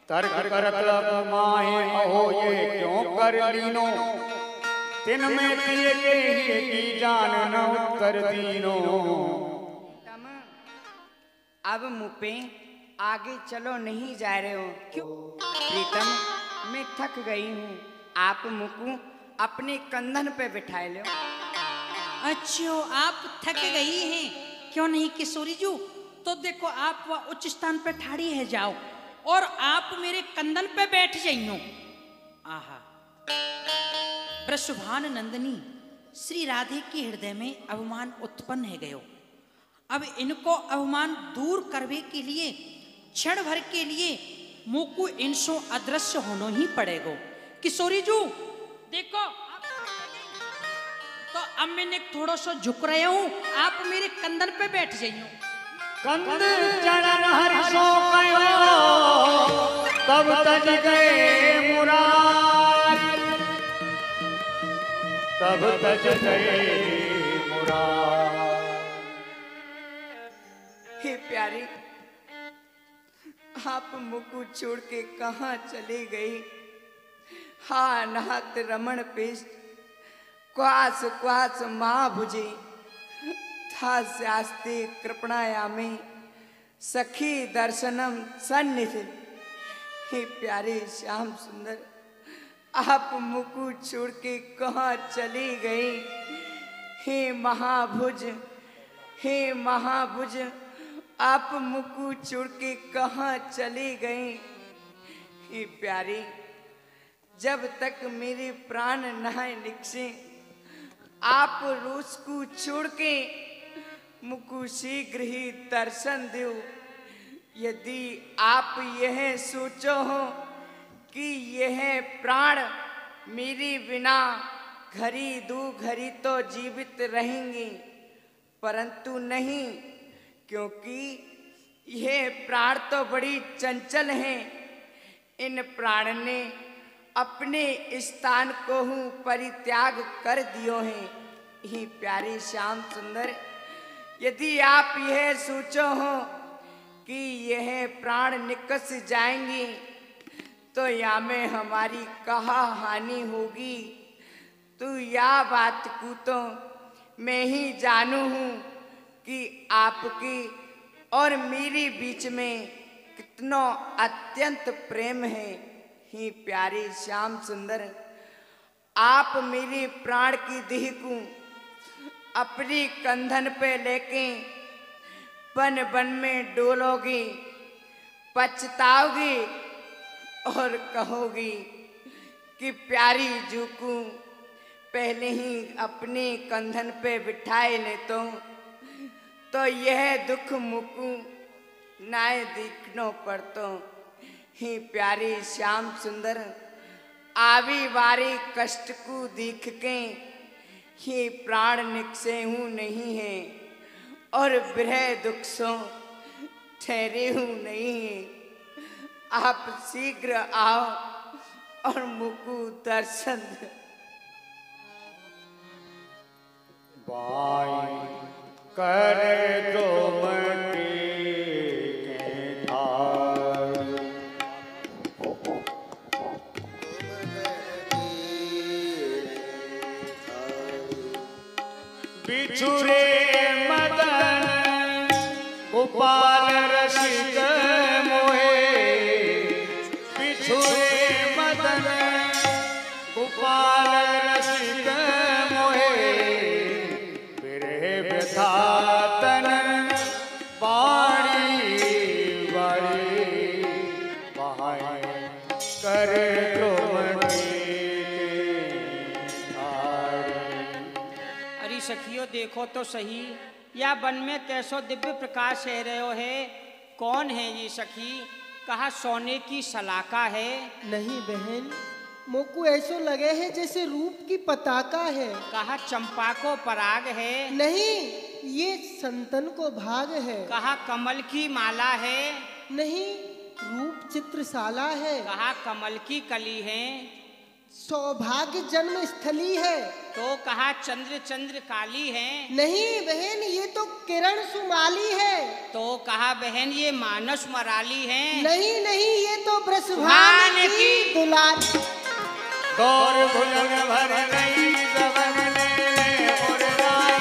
तर्क करत माहे अहो ये क्यों कर लीनो, तिन में तिये के की जान न उत्तर दीनो। अब मुँह पे आगे चलो, नहीं जा रहे हो क्यों? प्रीतम, मैं थक गई हूँ, आप मुकू अपने कंधन पे बिठाए लो। अच्छा, आप थक गई हैं, क्यों नहीं किशोरी जी? तो देखो आप वह उच्च स्थान पे ठाड़ी है जाओ और आप मेरे कंधन पे बैठ जाइयो। आहा, वृषभान नंदनी श्री राधे के हृदय में अभिमान उत्पन्न है गयो। अब इनको अभिमान दूर करने के लिए क्षण भर के लिए मुकु इनसो अदृश्य होना ही पड़ेगा। किशोरी जी देखो, तो अब मैंने थोड़ा सा झुक रहे हूँ, आप मेरे कंधन पे बैठ जाइयो। कंद चरण हर्षो कयो, तब तज गए मुरार, तब तज गए मुरार। हे प्यारी, आप मुकु छोड़ के कहाँ चली गई? हा नाथ रमण पेश क्वास क्वास माँ भुजे था शास्ते कृपणायामे सखी दर्शनम सन्निधि। हे प्यारे श्याम सुंदर, आप मुकु छोड़ के कहाँ चली गई? हे महाभुज, हे महाभुज, आप मुकु छोड़ के कहाँ चली गई? हे प्यारी, जब तक मेरे प्राण न निकसे, आप रूस को छोड़ के मुकु शीघ्र ही दर्शन दो। यदि आप यह सोचो हो कि यह प्राण मेरी बिना घड़ी दो घड़ी तो जीवित रहेंगे, परंतु नहीं, क्योंकि यह प्राण तो बड़ी चंचल हैं। इन प्राण ने अपने स्थान को परित्याग कर दियो हैं। ही प्यारे श्याम सुंदर, यदि आप यह सोचो हो कि यह प्राण निकस जाएंगे तो या में हमारी कहा हानि होगी, तो या बात को तो मैं ही जानू हूँ कि आपकी और मेरे बीच में कितना अत्यंत प्रेम है। ही प्यारे श्याम सुंदर, आप मेरे प्राण की देह को अपनी कंधन पे लेके बन बन में डोलोगी, पछताओगी और कहोगी कि प्यारी जू को पहले ही अपने कंधन पे बिठाए ले तो यह दुख मुकु नाय दिखनो पड़तो। ही प्यारे श्याम सुंदर, आवी बारी कष्ट को देख के ही प्राण निकसे हूँ नहीं है और विरह दुख सो ठहरे हूँ नहीं है। आप शीघ्र आओ और मुकु दर्शन दो। बाई करे तो मटी के धार, बिछुरे मदन गोपाल रसिक मोहे, बिछुरे मदन गोपाल रसिक मोहे, बिरहे व्यथातन बाणी बारी बहाए करे तो अरे सखियो देखो तो सही, या वन में कैसो दिव्य प्रकाश है रहो है। कौन है ये सखी? कहा सोने की सलाका है? नहीं बहन, मोको ऐसो लगे है जैसे रूप की पताका है। कहा चंपा को पराग है? नहीं, ये संतन को भाग है। कहा कमल की माला है? नहीं, रूप चित्रशाला है। कहा कमल की कली है? सौभाग्य जन्म स्थली है। तो कहा चंद्र चंद्र काली है? नहीं बहन, ये तो किरण सुमाली है। तो कहा बहन ये मानस मराली है? नहीं नहीं, ये तो ब्रजभान की दुलारी। गौर भुजन भर नहीं जवन ले और राय,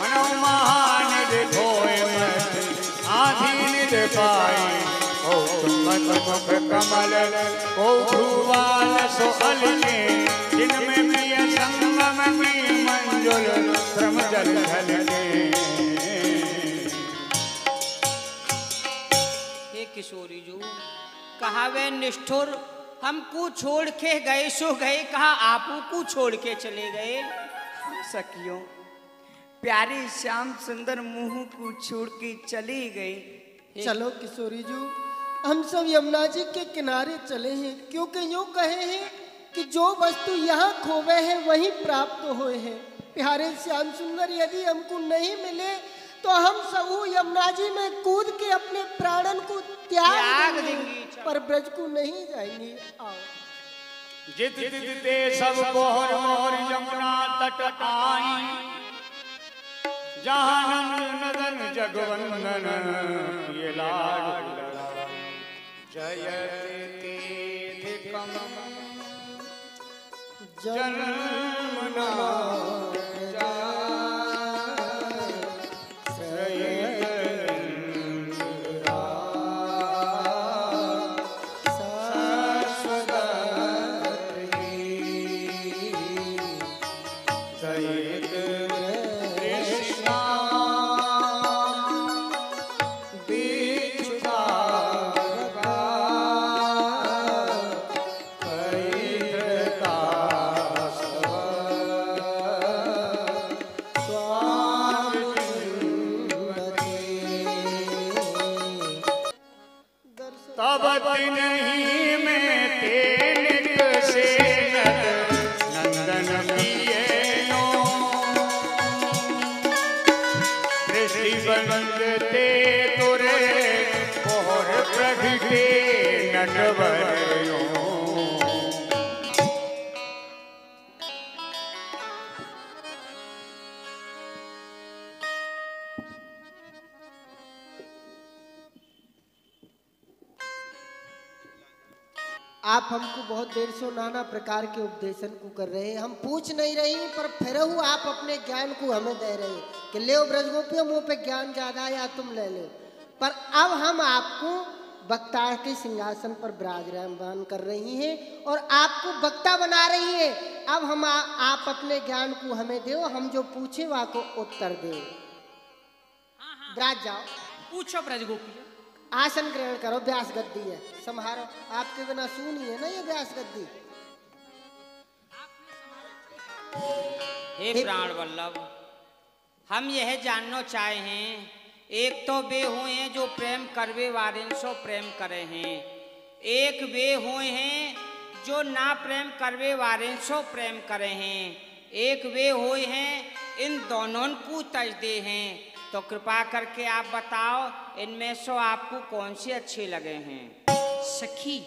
मनो महान देखोए मत आधीन दे पाए। ओ तुमत मुख कमल ओ भुवाल सो अलके, जिनमें प्रिय संगम की मंजुल श्रम जल झलके। हे किशोरी जो कहा वे निष्ठुर हमको छोड़ के गए सो गए, कहा आपू को छोड़ के चले गए। सखियों, प्यारे श्याम सुंदर मुँह को छोड़ के चले गए। चलो किशोरी जी, हम सब यमुना जी के किनारे चले हैं, क्योंकि यूँ कहे हैं कि जो वस्तु यहाँ खोवे हैं वहीं प्राप्त हुए हैं। प्यारे श्याम सुंदर यदि हमको नहीं मिले तो हम सब यमुना जी में कूद के अपने प्राणन को त्याग देंगे, पर ब्रज को नहीं जाएंगे। आओ। जित जित ते सब मोहर मोहर यमुना तट आई, जहाँ नंद नदन जगवंदन ये लाड जयति तीर्थ कमल जन्मना सवा तब नहीं में तेनिक से नंदन पिए नो दृष्टि बंदते तुरे और प्रगटे नटवरो। आप हमको बहुत देर से नाना प्रकार के उपदेशन को कर रहे हैं, हम पूछ नहीं रही पर फिर आप अपने ज्ञान को हमें दे रहे हैं कि ले ब्रजगोपियों मुँह पे ज्ञान ज्यादा है या तुम ले लो। पर अब हम आपको वक्ता के सिंहासन पर विराजमान कर रही हैं और आपको वक्ता बना रही हैं। अब हम आप अपने ज्ञान को हमें दो, हम जो पूछे वहाँ को उत्तर दे। विराज जाओ, पूछो ब्रजगोपी। आसन ग्रहण करो, व्यास गद्दी है, संभारो, आपके बिना सुनी है ना ये व्यास गद्दी। हे प्राण वल्लभ, हम यह जानना चाहे हैं, एक तो वे हुए हैं जो प्रेम करवे वारिन सो प्रेम करे हैं, एक वे हुए हैं जो ना प्रेम करवे वारिन सो प्रेम करे हैं, एक वे हुए हैं इन दोनों को तज दे हैं। तो कृपा करके आप बताओ इनमें से आपको कौन से अच्छे लगे हैं। सखी,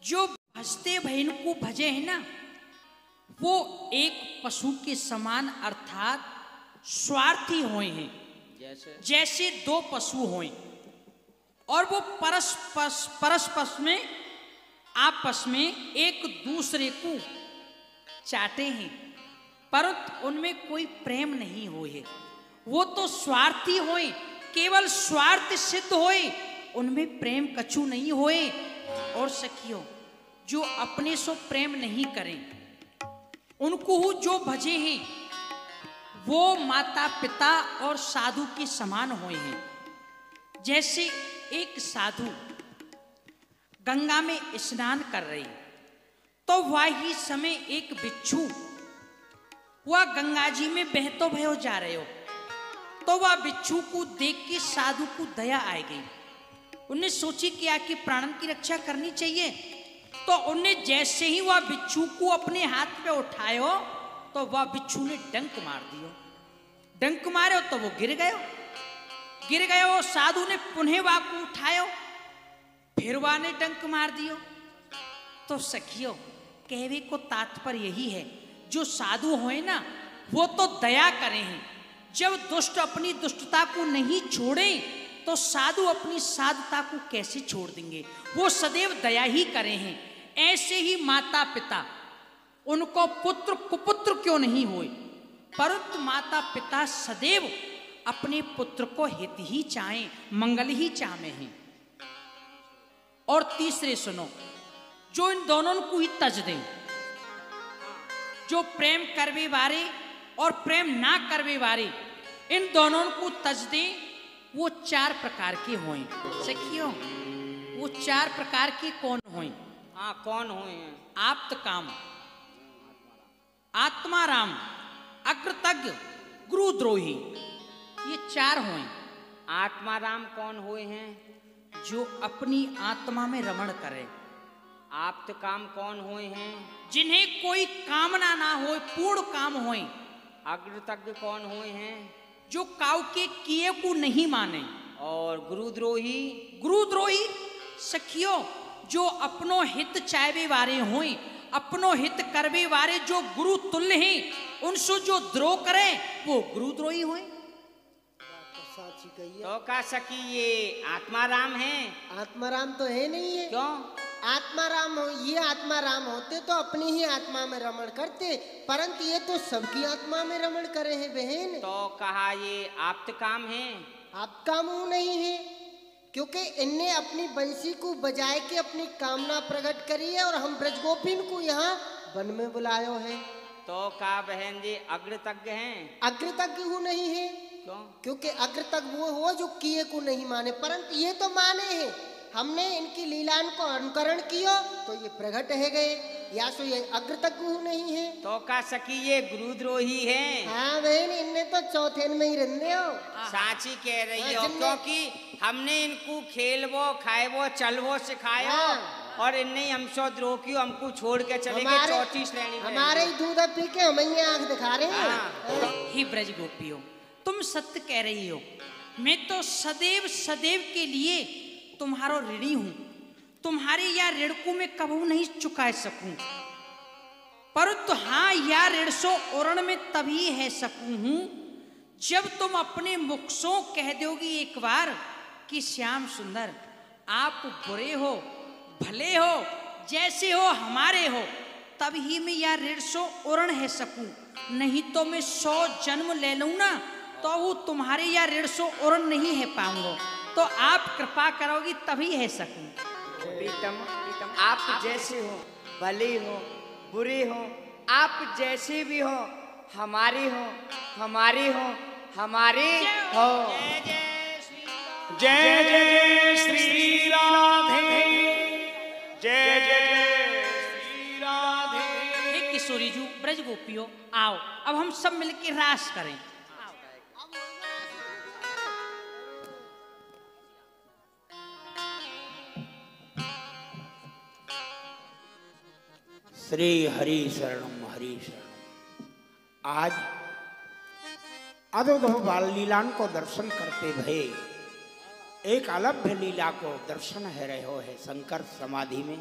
जो भजते बहन को भजे है ना, वो एक पशु के समान अर्थात स्वार्थी हुए हैं। जैसे दो पशु हुए और वो परस्पर में आपस में एक दूसरे को चाहते हैं, परंतु उनमें कोई प्रेम नहीं हुए। वो तो स्वार्थी होए, केवल स्वार्थ सिद्ध होए, उनमें प्रेम कछु नहीं होए। और सखियों, जो अपने सो प्रेम नहीं करें, उनको जो भजे हैं वो माता पिता और साधु के समान हुए हैं। जैसे एक साधु गंगा में स्नान कर रही, तो वही समय एक बिच्छू वह गंगा जी में बहतो भयो जा रहे हो, तो वह बिच्छू को देख के साधु को दया आ गई। उन्हें सोची कि आके प्राणन की रक्षा करनी चाहिए, तो उन्हें जैसे ही वह बिच्छू को अपने हाथ पे उठायो, तो वह बिच्छू ने डंक मार दियो। डंक मारे तो वो गिर गयो। साधु ने पुनः वह को उठायो, फिर वह ने डंक मार दियो। तो सखियो, कहवे को तात्पर्य यही है, जो साधु होए ना, वो तो दया करें हैं। जब दुष्ट अपनी दुष्टता को नहीं छोड़े, तो साधु अपनी साधुता को कैसे छोड़ देंगे। वो सदैव दया ही करें हैं। ऐसे ही माता पिता, उनको पुत्र कुपुत्र क्यों नहीं हुए, परंतु माता पिता सदैव अपने पुत्र को हित ही चाहें, मंगल ही चाहे हैं। और तीसरे सुनो, जो इन दोनों को ही तज दें, जो प्रेम करवे वारे और प्रेम ना करवे वारे, इन दोनों को तज दें, वो चार प्रकार के हों। सखियों, वो चार प्रकार के कौन हों? हाँ, कौन हुए हैं? आप्त काम, आत्माराम, अग्रतज्ञ, गुरुद्रोही, ये चार हों। आत्माराम कौन हुए हैं? जो अपनी आत्मा में रमण करे। आप्त काम कौन हुए हैं? जिन्हें कोई कामना ना हो, पूर्ण काम होए। अग्रतज्ञ कौन हुए हैं? जो काउ के किए को नहीं माने। और गुरुद्रोही? गुरुद्रोही सखियों, जो अपनो हित चाहवे वारे होए, अपनो हित करवे वारे, जो गुरु तुल्य हैं, उनसे जो द्रोह करे वो गुरुद्रोही होए। तो का सखी ये आत्माराम है? आत्माराम तो है नहीं है। क्यों? आत्माराम हो, ये आत्माराम होते तो अपनी ही आत्मा में रमण करते, परंतु ये तो सबकी आत्मा में रमण करे हैं बहन। तो कहा ये आप्त काम है? आप काम नहीं है, क्योंकि इनने अपनी बंसी को बजाए के अपनी कामना प्रकट करी है और हम ब्रजगोपिन को यहाँ वन में बुलायो है। तो का बहन जी अग्रतज्ञ हैं? अग्रतज्ञ वो नहीं है। क्यों? क्योंकि अग्रतज्ञ वो हो जो किए को नहीं माने, परंतु ये तो माने हैं। हमने इनकी लीलान को अनुकरण किया तो ये प्रकट है गए। या सो ये अग्रतज्ञ नहीं है। तो का सकी ये गुरुद्रोही है। हाँ बहन, इनने तो चौथे में ही रहने हो। साची कह रही हो, जिनने- क्योंकि हमने इनको खेलवो खाएवो चलवो सिखायो हाँ। और इनने हमसे द्रोह की, हमको छोड़ के चले गए हमारे- चौथी श्रेणी में। हमारे ही दूध पी के हम ही आंख दिखा रहे हैं। हाँ। हे ब्रज गोपियों, तुम सत्य कह रही हो। मैं तो सदैव सदैव के लिए तुम्हारो ऋणी हूं। तुम्हारे या ऋण को मैं कबू नहीं चुका सकूं, परंतु हाँ या ऋण सो ओरण में तभी है सकूं हूं जब तुम अपने मुख सो कह दोगी एक बार कि श्याम सुंदर आप बुरे हो भले हो जैसे हो हमारे हो, तब ही मैं या ऋण सो ओरण है सकूं। नहीं तो मैं 100 जन्म ले लूं ना तो वो तुम्हारे या ऋण सो ओरण नहीं है पाऊंगा। तो आप कृपा करोगी तभी है सकूं। प्रीतम, आप जैसे हो भले हो बुरे हो, आप जैसे भी हो हमारे हो हमारे हो हमारे हो। जय जय श्री राधे, जय जय श्री राधे। हे किशोरी जी, ब्रज गोपियों आओ, अब हम सब मिलकर रास करें। श्री हरि शरणम हरि शरणम। आज अद्भुत बाल लीलान को दर्शन करते भये एक अलभ्य लीला को दर्शन है रहे हो है शंकर समाधि में।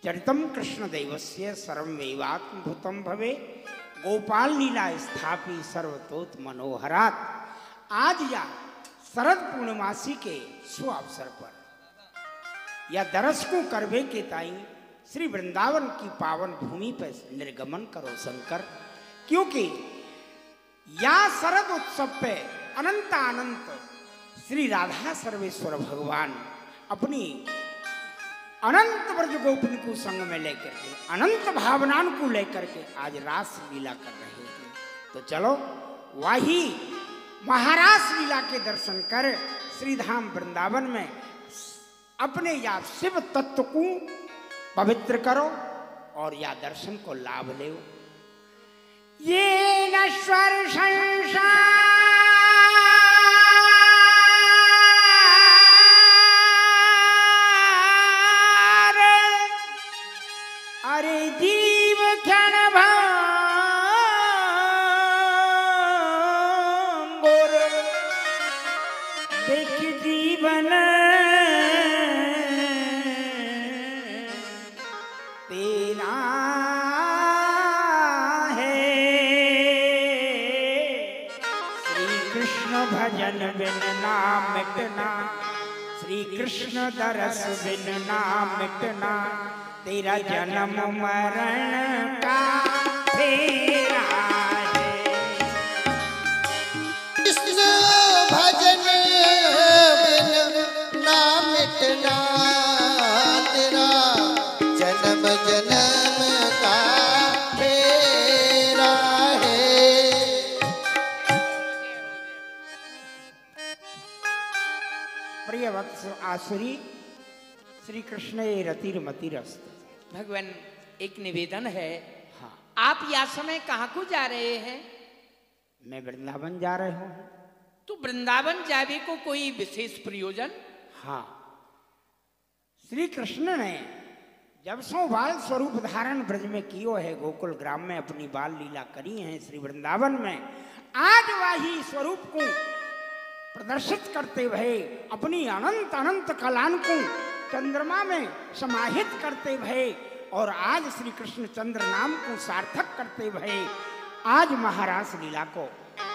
चरितम कृष्ण देवस्य सर्वमेवात्मभूतम भवे गोपाल लीला स्थापी सर्वतोत मनोहरात। आज या शरद पूर्णमासी के शुभ अवसर पर या दरस को करवे के ताई श्री वृंदावन की पावन भूमि पर निर्गमन करो शंकर, क्योंकि या शरद उत्सव पे अनंत अनंत श्री राधा सर्वेश्वर भगवान अपनी अनंत ब्रज गोपिन को संग में लेकर के अनंत भावनाओं को लेकर के आज रास लीला कर रहे हैं। तो चलो वही महारास लीला के दर्शन कर श्री धाम वृंदावन में अपने या शिव तत्व को पवित्र करो और या दर्शन को लाभ ले। ये नश्वर संसार अरे जीव क्षण भंगुर देख जीवन तेरा है। श्री कृष्ण भजन बिन नाम मिटना, श्री कृष्ण दरस बिन नाम मिटना, तेरा जन्म मरण का फेरा है। कृष्ण भजन बिन ना मिटना, तेरा जन्म जन्म का फेरा है। प्रिय वत्स आसुरी श्री कृष्ण रतिरमतिरस्त। भगवान एक निवेदन है, हाँ, आप यह समय कहाँ को जा रहे हैं? मैं वृंदावन जा रहा हूँ। तो वृंदावन जावे को कोई विशेष प्रयोजन? हाँ, श्री कृष्ण ने जब सो बाल स्वरूप धारण ब्रज में कियो है, गोकुल ग्राम में अपनी बाल लीला करी है श्री वृंदावन में, आज वही स्वरूप को प्रदर्शित करते हुए अपनी अनंत अनंत कलान को चंद्रमा में समाहित करते हुए और आज श्री कृष्ण चंद्र नाम को सार्थक करते हुए आज महारास लीला को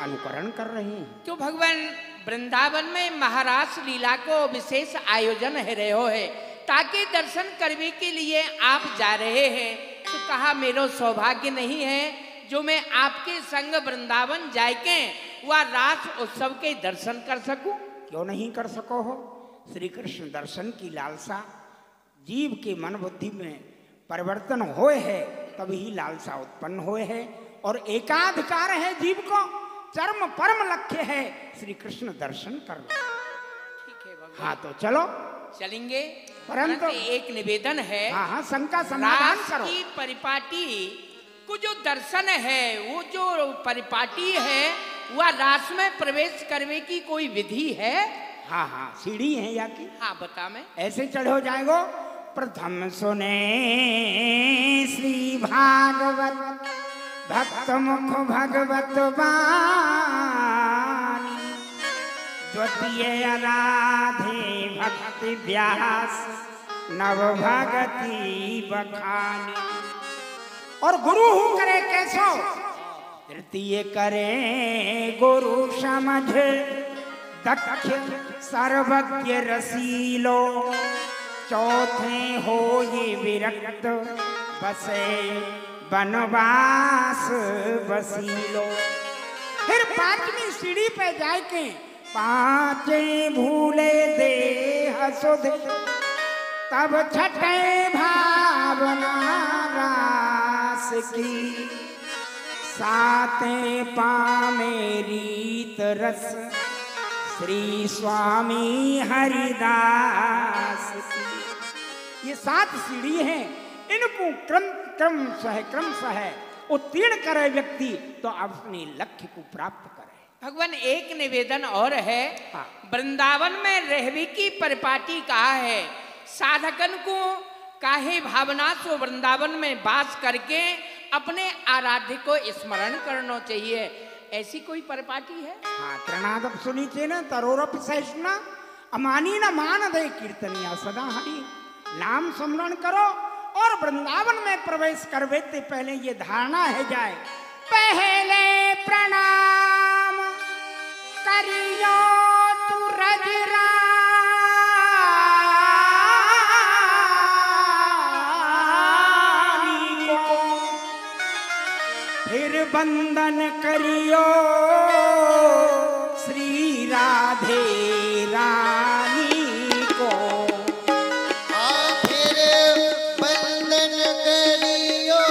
अनुकरण कर रहे हैं। तो भगवान वृंदावन में महारास लीला को विशेष आयोजन है रहे हो है, ताकि दर्शन करने के लिए आप जा रहे हैं। तो कहा मेरो सौभाग्य नहीं है जो मैं आपके संग वृंदावन जाके वह रास उत्सव के दर्शन कर सकूं? क्यों नहीं कर सको हो? श्री कृष्ण दर्शन की लालसा जीव के मन बुद्धि में परिवर्तन होए है, तभी लालसा उत्पन्न होए है और एकाधिकार है जीव को, चरम परम लक्ष्य है श्री कृष्ण दर्शन करना। ठीक है हाँ तो चलो चलेंगे, परंतु एक निवेदन है। हाँ हाँ, शंका समाधान रास करो। की परिपाटी को जो दर्शन है, वो जो परिपाटी है, वह रास में प्रवेश करने की कोई विधि है? हाँ हाँ, सीढ़ी है या की? हाँ बता मैं। ऐसे चढ़ो जाएगो। प्रथम सुने श्री भागवत भक्त मुख भगवत वाणी, द्वितीय आराधे भक्ति व्यास नव भगति बखानी। और गुरु हूँ करे कैसो, तृतीय करे गुरु समझ दक्ष सर्वज्ञ रसीलो, चौथे हो ये विरक्त बसे बनवास बसीलो। फिर पांचवी सीढ़ी पे जाके पांचे भूले देह सुध, तब छठे भावना रास की, साते पामे रीत रस श्री स्वामी हरिदास की। ये 7 सीढ़ी हैं, इनको क्रम सह उत्तीर्ण करे व्यक्ति तो अपने लक्ष्य को प्राप्त करे। भगवान एक निवेदन और है। हाँ। वृंदावन में रहवी की परिपाटी कहा है, साधकन को काहे भावना से वृंदावन में वास करके अपने आराध्य को स्मरण करना चाहिए। ऐसी कोई परिपाटी है? हाँ, तृणादप सुनी थे न तरोरप सहिष्णा, अमानी न मान दे कीर्तनिया सदा हरि। नाम स्मरण करो और वृंदावन में प्रवेश करवे ते पहले ये धारणा है जाए, पहले प्रणाम करियो तू रजरानी को, फिर वंदन करियो श्री राधे रानी को। फिर वंदन करियो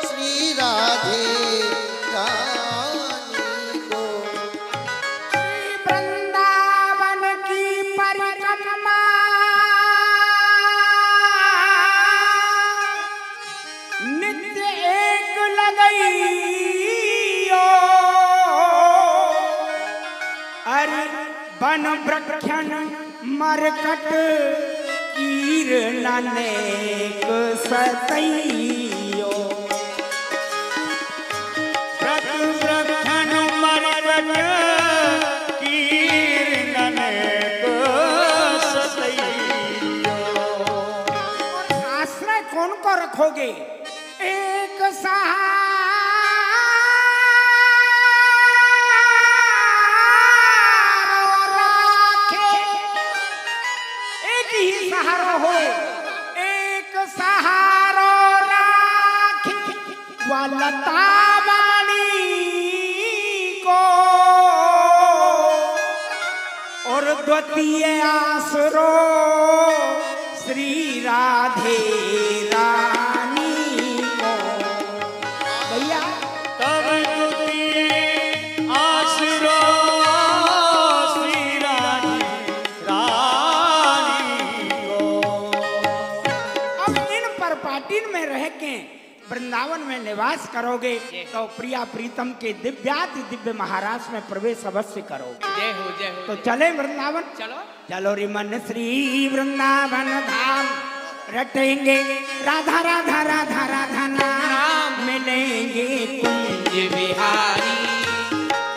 श्री राधे रानी को। श्री वृंदावन की परिक्रमा नित्य एक लगइयो, अरे बन वृक्षन मरकट कीर नानेक सतइयो। वृक्षन मरकट कीर नानेक सतइयो। और आश्रय कौन को रखोगे? एक सहारा हो, एक सहारो राखी वालता वाणी को, और द्वितीय आसरो श्री राधे रानी को। भैया तब द्वितीय आसरो श्री राधे रानी को। अब इन परपाटीन में रह के वृंदावन में निवास करोगे तो प्रिया प्रीतम के दिव्याति दिव्य महाराज में प्रवेश अवश्य करोगे। जय हो जय हो। तो चले वृंदावन, चलो चलो रे मन श्री वृंदावन धाम, रटेंगे राधा राधा राधा राधा नाम, मिलेंगे कुंज बिहारी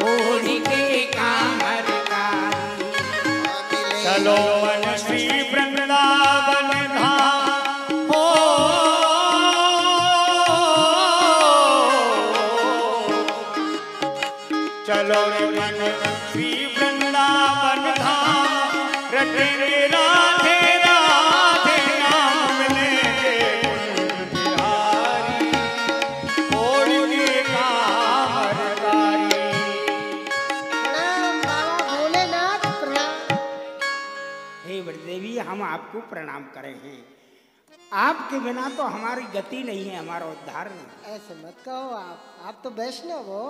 ओढ़ के कामर कारी। चलो मन श्री वृंदावन धाम हो, चलो रे मन श्री वृंदावन धाम, रटेंगे राधे राधे नाम, मिलेंगे कुंज बिहारी ओढ़ के कामर कारी। प्रणाम बाबा भोलेनाथ, प्रणाम। हे वरदेवी, हम आपको प्रणाम करें हैं। आपके बिना तो हमारी गति नहीं है, हमारा उद्धार नहीं। ऐसे मत कहो, आप तो वैष्णव हो।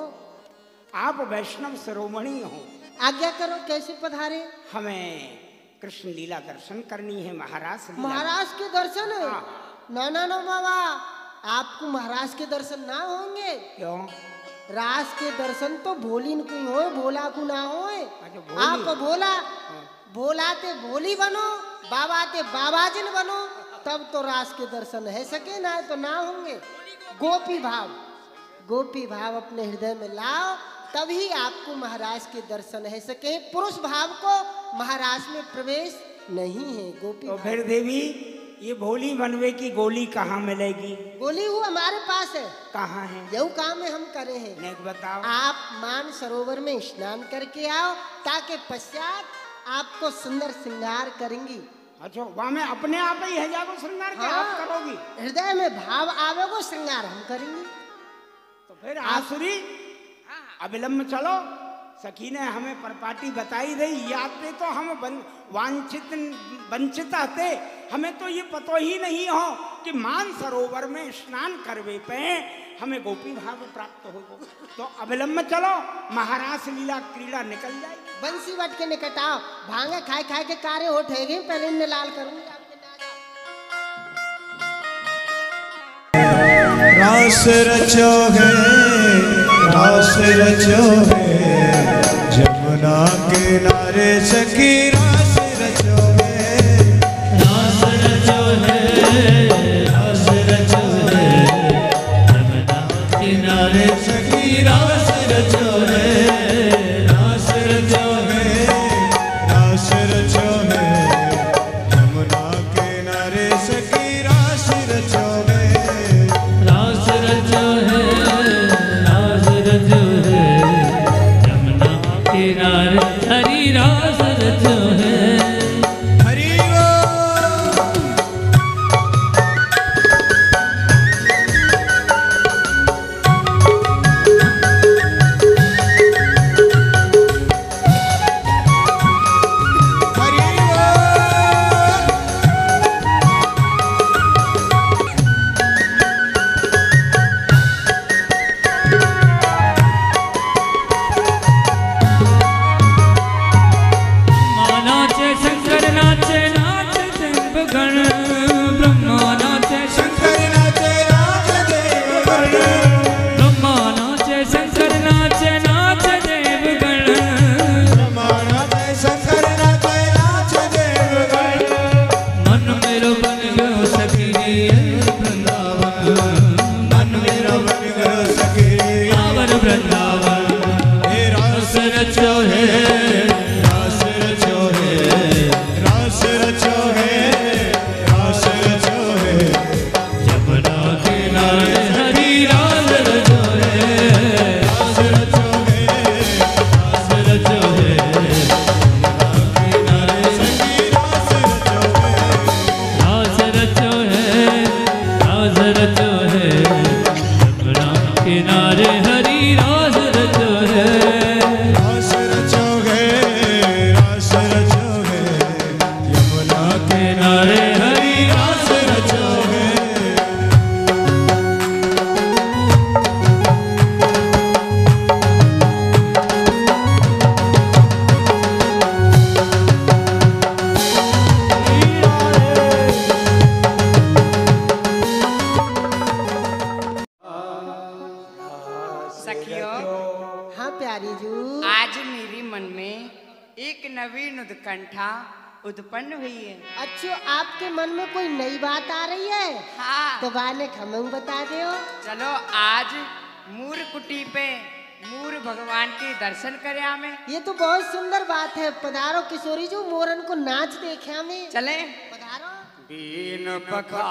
आप वैष्णव शिरोमणि हो, आज्ञा करो कैसे पधारे? हमें कृष्ण लीला दर्शन करनी है महाराज लीला। महाराज के दर्शन? हाँ। ना ना ना बाबा, आपको महाराज के दर्शन ना होंगे। क्यों? रास के दर्शन तो भोली को ही हो, भोला को ना हो। भोली। आप भोला बोलाते भोली बनो, बाबाते बाबाजिन बनो, तब तो रास के दर्शन है सके, ना तो ना होंगे। गोपी भाव, गोपी भाव अपने हृदय में लाओ, तभी आपको महाराज के दर्शन है सके। पुरुष भाव को महाराज में प्रवेश नहीं है। गोपी तो भाव। फिर देवी ये भोली बनवे की गोली कहाँ मिलेगी? गोली वो हमारे पास है। कहाँ है? यू काम हम करे हैं। नहीं बताओ। आप मान सरोवर में स्नान करके आओ, ताकि पश्चात आपको सुंदर श्रृंगार करेंगी। अच्छा, वहाँ में अपने आप ही है जागो श्रृंगार के आप करोगी? हृदय में भाव आवेगो, श्रृंगार हम करेंगे। तो फिर आसुरी अविलंब चलो। सखी ने हमें परपाटी बताई रही, याद पे तो हम वंचित थे। हमें तो ये पता ही नहीं हो कि मान सरोवर में स्नान करवे पे हमें गोपी भाव प्राप्त हो। तो अविलंब चलो, महाराज लीला क्रीड़ा निकल जाए। बंसी बट के निकट आओ, भांगे खाए खाए के कार्य उठेगी, पहले इन्हें लाल करूंगी आपके नाजा। रास रचो है, रास रचो है, जमुना किनारे सखी रास रचो है, रास रचो है, रास रचो है, जमुना किनारे सखी रास रचो है, रास रचो है, रास रचो है, जमुना किनारे सखी रास रचो है, रास रचो है, रास रचो है, जमुना किनारे हरी रास रचो है। हरि उत्कंठा उत्पन्न हुई है। अच्छा, आपके मन में कोई नई बात आ रही है? हाँ। तो बाने हमें बता दो। चलो आज मूर कुटी पे मूर भगवान के दर्शन करे हमें। ये तो बहुत सुंदर बात है। पधारो किशोरी जी, मोरन को नाच देखे हमें। चले पधारो। बीन पखा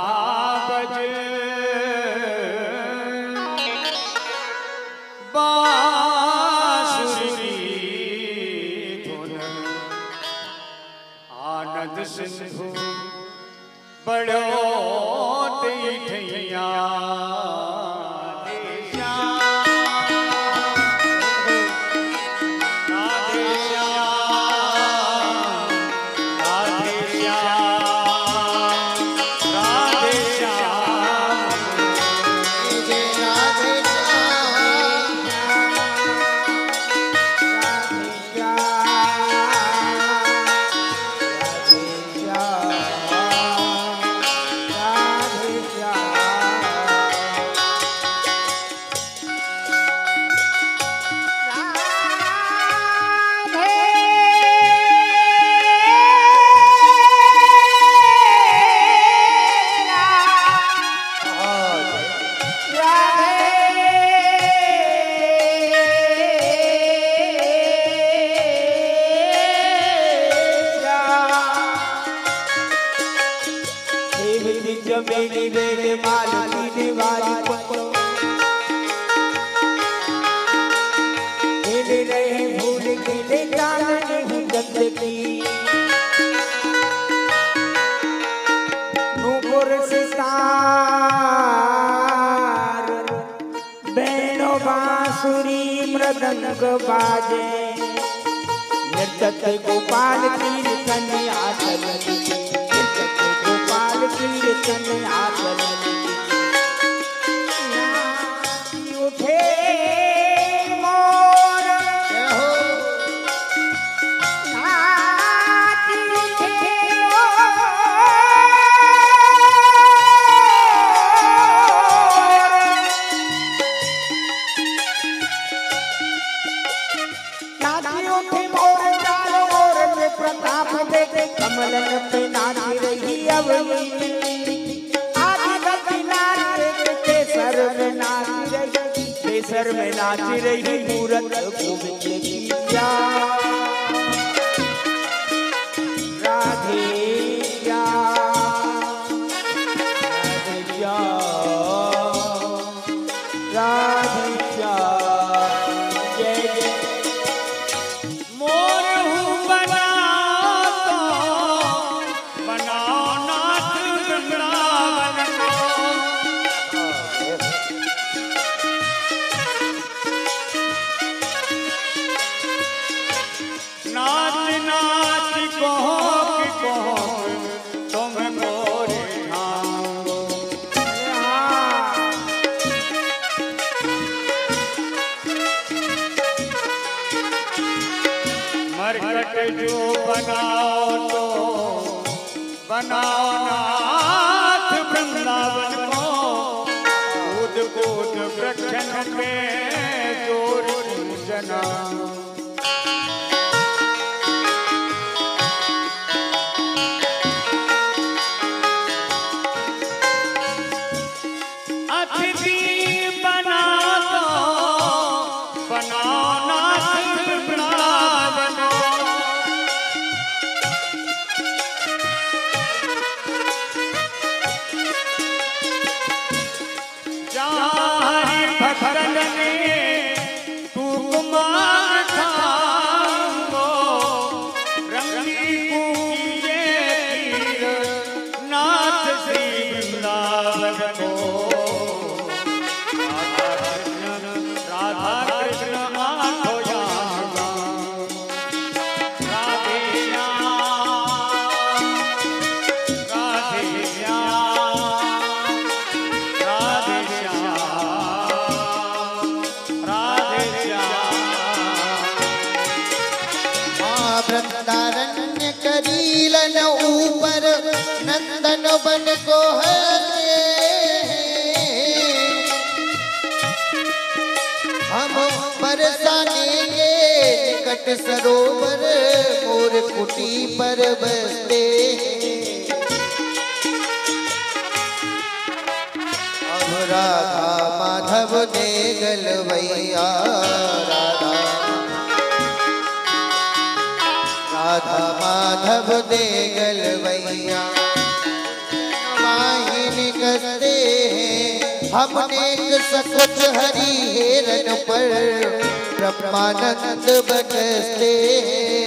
बजे बांसुरी धुन आनंद सिंधु बड़ो तीठैया चमेली बेले मालती दीवारी पको खेले रहे भूल खेले जान नहीं गंदगी नूपुर सितार बेणो बांसुरी मृदंग बाजे नृत्य गोपाल कीर्तन आचल नृत्य गोपाल कीर्तन आचल उठे मोर नाची उठे प्रताप देखे कमलन पे नाची रही अवनी आदि नाच केसर में नाची रही केसर में नाची रही मूरत गोविंद की राधे राधे जय जय मोर हूँ बना जो बनाओ तो बनाओ नाथ वृंदावन को कूद कूद वृक्षन पे जोर पूजना अतिथि बना दो बनाओ नाथ वृंदावन भक्तन ने तू कुमार थांगो रंगी पूजे तीर नाथ श्री वृंदावन को राधा कृष्ण आठो जाना राधे श्याम राधे वृंदारण्य करीलन ऊपर नंदन बन को है हम बरसाने के निकट सरोवर मोर कुटी पर बसते अब राधा माधव ने गलवैया राधा माधव दे गलवैया माहिनी करते हैं हमने सकुच हरि हेरन पर ब्रह्मानंद बरसते हैं